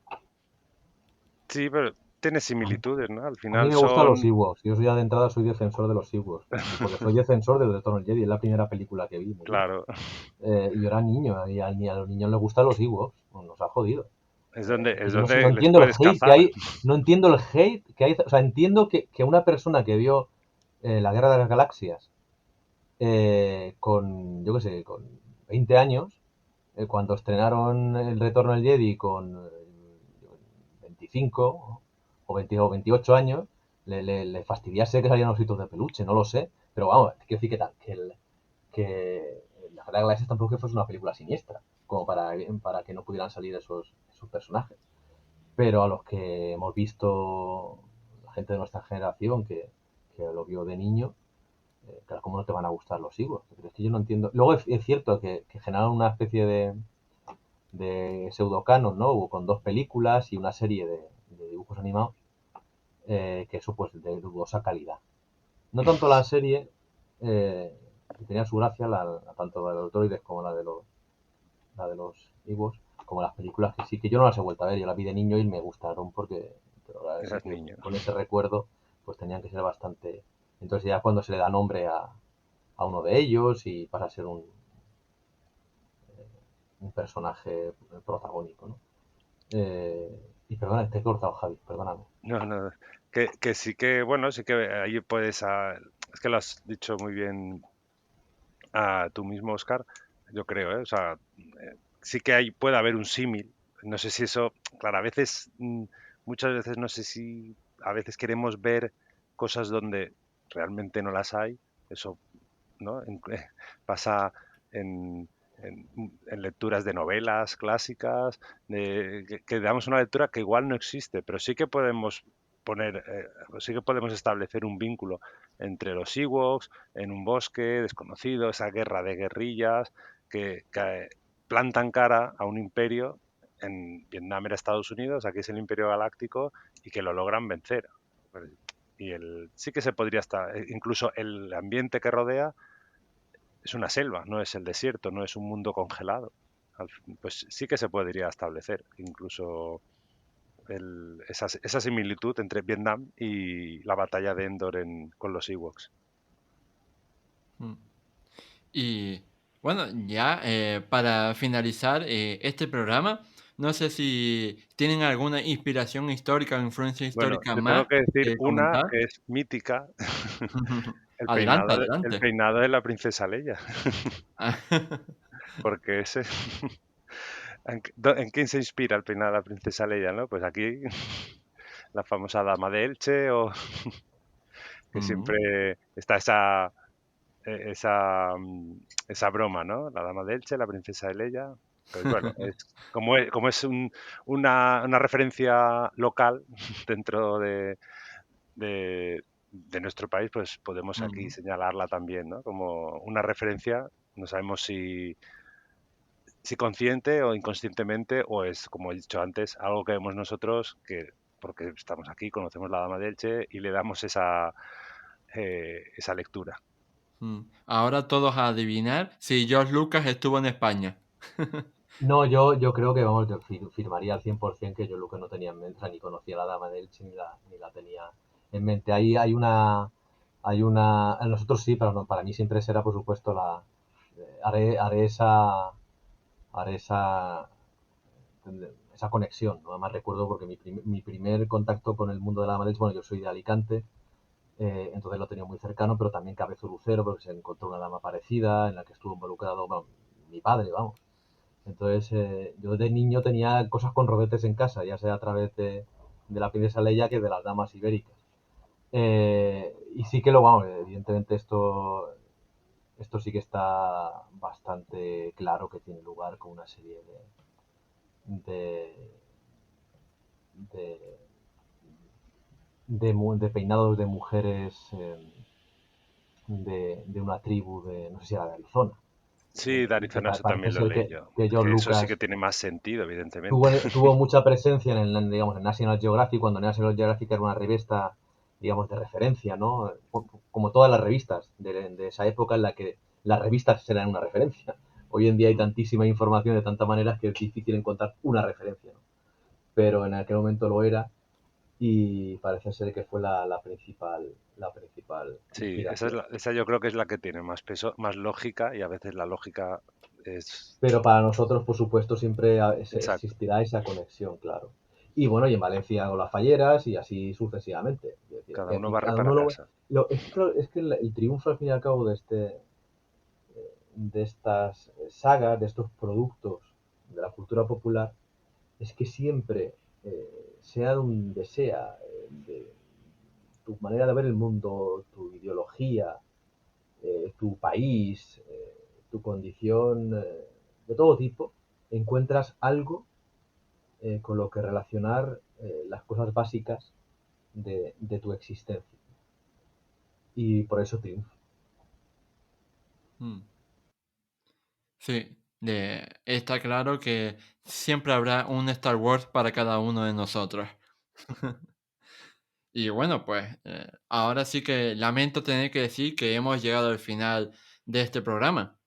Sí, pero tiene A mí, similitudes, ¿no? Al a mí final me gustan los son, Ewoks. Yo soy ya de entrada soy defensor de los Ewoks. Y porque soy defensor del Retorno del Jedi. Es la primera película que vi, me gusta. claro, Y yo era niño y a los niños les gustan los Ewoks. Pues nos ha jodido. es Yo no sé, no donde les entiendo el puedes hate que cazar. hay. No entiendo el hate que hay. O sea, entiendo que una persona que vio la Guerra de las Galaxias yo qué sé, con 20 años, cuando estrenaron El Retorno del Jedi con 25 o 20 o 28 años, le fastidiase que salieran ositos de peluche, no lo sé. Pero vamos, quiero decir que La Guerra de las Galaxias tampoco que fuese una película siniestra, como para que no pudieran salir esos personajes. Pero a los que hemos visto, la gente de nuestra generación que lo vio de niño, claro, ¿cómo no te van a gustar los higos? Pero es que yo no entiendo. Luego es cierto que generan una especie de pseudocanon, ¿no? Con 2 películas y una serie de dibujos animados, que eso pues de dudosa calidad. No tanto la serie, que tenía su gracia, tanto la de los droides como la de los Ewoks, como las películas que sí, que yo no las he vuelto a ver, yo las vi de niño y me gustaron porque, pero ahora sí Eras que niño. con ese recuerdo, pues tenían que ser bastante. Entonces ya cuando se le da nombre a uno de ellos y pasa a ser un personaje protagónico, ¿no? Y perdona, te he cortado, Javi, perdóname. No, no, que sí que, bueno, sí que ahí puedes, es que lo has dicho muy bien tú mismo, Oscar, yo creo, ¿eh? O sea, sí que puede haber un símil. No sé si eso, claro, a veces, muchas veces no sé si a veces queremos ver cosas donde realmente no las hay. Eso, ¿no? Pasa en, en lecturas de novelas clásicas, que damos una lectura que igual no existe, pero sí que podemos sí que podemos establecer un vínculo entre los Ewoks, en un bosque desconocido, esa guerra de guerrillas que plantan cara a un imperio. En Vietnam era Estados Unidos, aquí es el Imperio Galáctico y que lo logran vencer. Y sí que se podría estar, incluso el ambiente que rodea es una selva, no es el desierto, no es un mundo congelado. Pues sí que se podría establecer incluso esa similitud entre Vietnam y la batalla de Endor con los Ewoks. Mm. Y bueno, ya para finalizar este programa, no sé si tienen alguna inspiración histórica o influencia Bueno, histórica yo tengo más que decir que una comentar. que es mítica, Adelante, el adelante. peinado de la princesa Leia, porque ese ¿en quién se inspira el peinado de la princesa Leia, no? Pues aquí la famosa dama de Elche o que Mm, siempre está esa broma, ¿no? La dama de Elche, la princesa de Leia. Pues bueno, como es una referencia local dentro de nuestro país, pues podemos aquí mm. señalarla también, ¿no? Como una referencia, no sabemos si consciente o inconscientemente, o es, como he dicho antes, algo que vemos nosotros, porque estamos aquí, conocemos la dama de Elche y le damos esa lectura. Ahora todos a adivinar si George Lucas estuvo en España. No, yo creo que, vamos, yo firmaría al 100% que yo lo que no tenía en mente, o sea, ni conocía a la dama de Elche ni la tenía en mente. Ahí a nosotros sí, pero no, para mí siempre será, por supuesto, haré esa conexión, ¿no? Además recuerdo porque mi primer contacto con el mundo de la dama de Elche, bueno, yo soy de Alicante, entonces lo tenía muy cercano, pero también Cabezo Lucero, porque se encontró una dama parecida en la que estuvo involucrado, bueno, mi padre, vamos. Entonces, yo de niño tenía cosas con rodetes en casa, ya sea a través de la princesa Leia que de las damas ibéricas. Y sí que vamos, evidentemente esto sí que está bastante claro que tiene lugar con una serie de, de, de peinados de mujeres, de una tribu no sé si era de Arizona, Sí, de y que Arizona eso parece también lo ser leí que, yo. que Es George que eso sí que Lucas tiene más sentido, evidentemente. tuvo mucha presencia digamos, en National Geographic, cuando National Geographic era una revista, digamos, de referencia, ¿no? Como todas las revistas de esa época en la que las revistas eran una referencia. Hoy en día hay Mm, tantísima información de tantas maneras que es difícil encontrar una referencia, ¿no? Pero en aquel momento lo era y parece ser que fue la principal Sí, inspiración. esa yo creo que es la que tiene más peso, más lógica y a veces la lógica es Pero para nosotros, por supuesto, siempre exacto. existirá esa conexión, claro. Y bueno, y en Valencia o las falleras y así sucesivamente. Es decir, Cada que uno aquí barre cada para uno casa. es que, claro, es que el triunfo al fin y al cabo de estas sagas, de estos productos de la cultura popular, es que siempre, sea donde sea, de tu manera de ver el mundo, tu ideología, tu país, tu condición, de todo tipo, encuentras algo con lo que relacionar las cosas básicas de tu existencia. Y por eso triunfa. mm. Sí. Está claro que siempre habrá un Star Wars para cada uno de nosotros. Y bueno, pues ahora sí que lamento tener que decir que hemos llegado al final de este programa.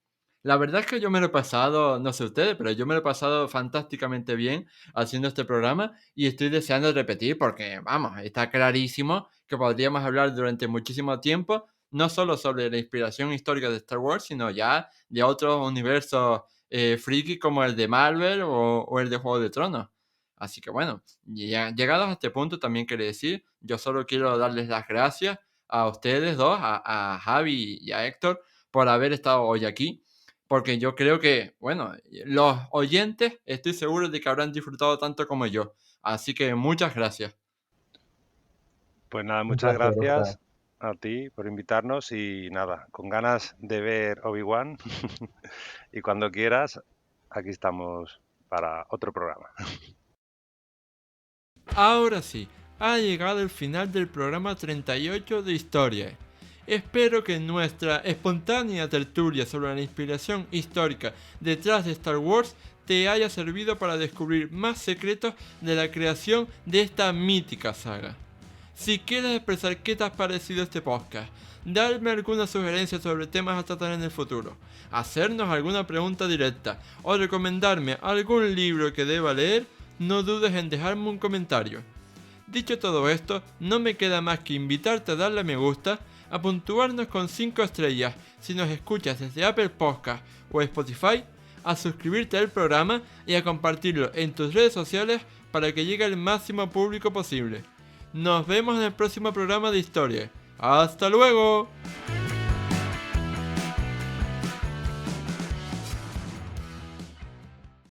La verdad es que yo me lo he pasado, no sé ustedes, pero yo me lo he pasado fantásticamente bien haciendo este programa y estoy deseando repetir porque, vamos, está clarísimo que podríamos hablar durante muchísimo tiempo, no solo sobre la inspiración histórica de Star Wars, sino ya de otros universos friki como el de Marvel o el de Juego de Tronos. Así que bueno, llegados a este punto también quiero decir, yo solo quiero darles las gracias a ustedes dos, a Javi y a Héctor, por haber estado hoy aquí, porque yo creo que, bueno, los oyentes estoy seguro de que habrán disfrutado tanto como yo. Así que muchas gracias. Pues nada, Un muchas placer, Óscar. gracias a ti por invitarnos y nada, con ganas de ver Obi-Wan y cuando quieras, aquí estamos para otro programa. Ahora sí, ha llegado el final del programa 38 de Historia. Espero que nuestra espontánea tertulia sobre la inspiración histórica detrás de Star Wars te haya servido para descubrir más secretos de la creación de esta mítica saga. Si quieres expresar qué te ha parecido este podcast, darme alguna sugerencia sobre temas a tratar en el futuro, hacernos alguna pregunta directa o recomendarme algún libro que deba leer, no dudes en dejarme un comentario. Dicho todo esto, no me queda más que invitarte a darle a me gusta, a puntuarnos con 5 estrellas si nos escuchas desde Apple Podcast o Spotify, a suscribirte al programa y a compartirlo en tus redes sociales para que llegue al máximo público posible. Nos vemos en el próximo programa de Historia. ¡Hasta luego!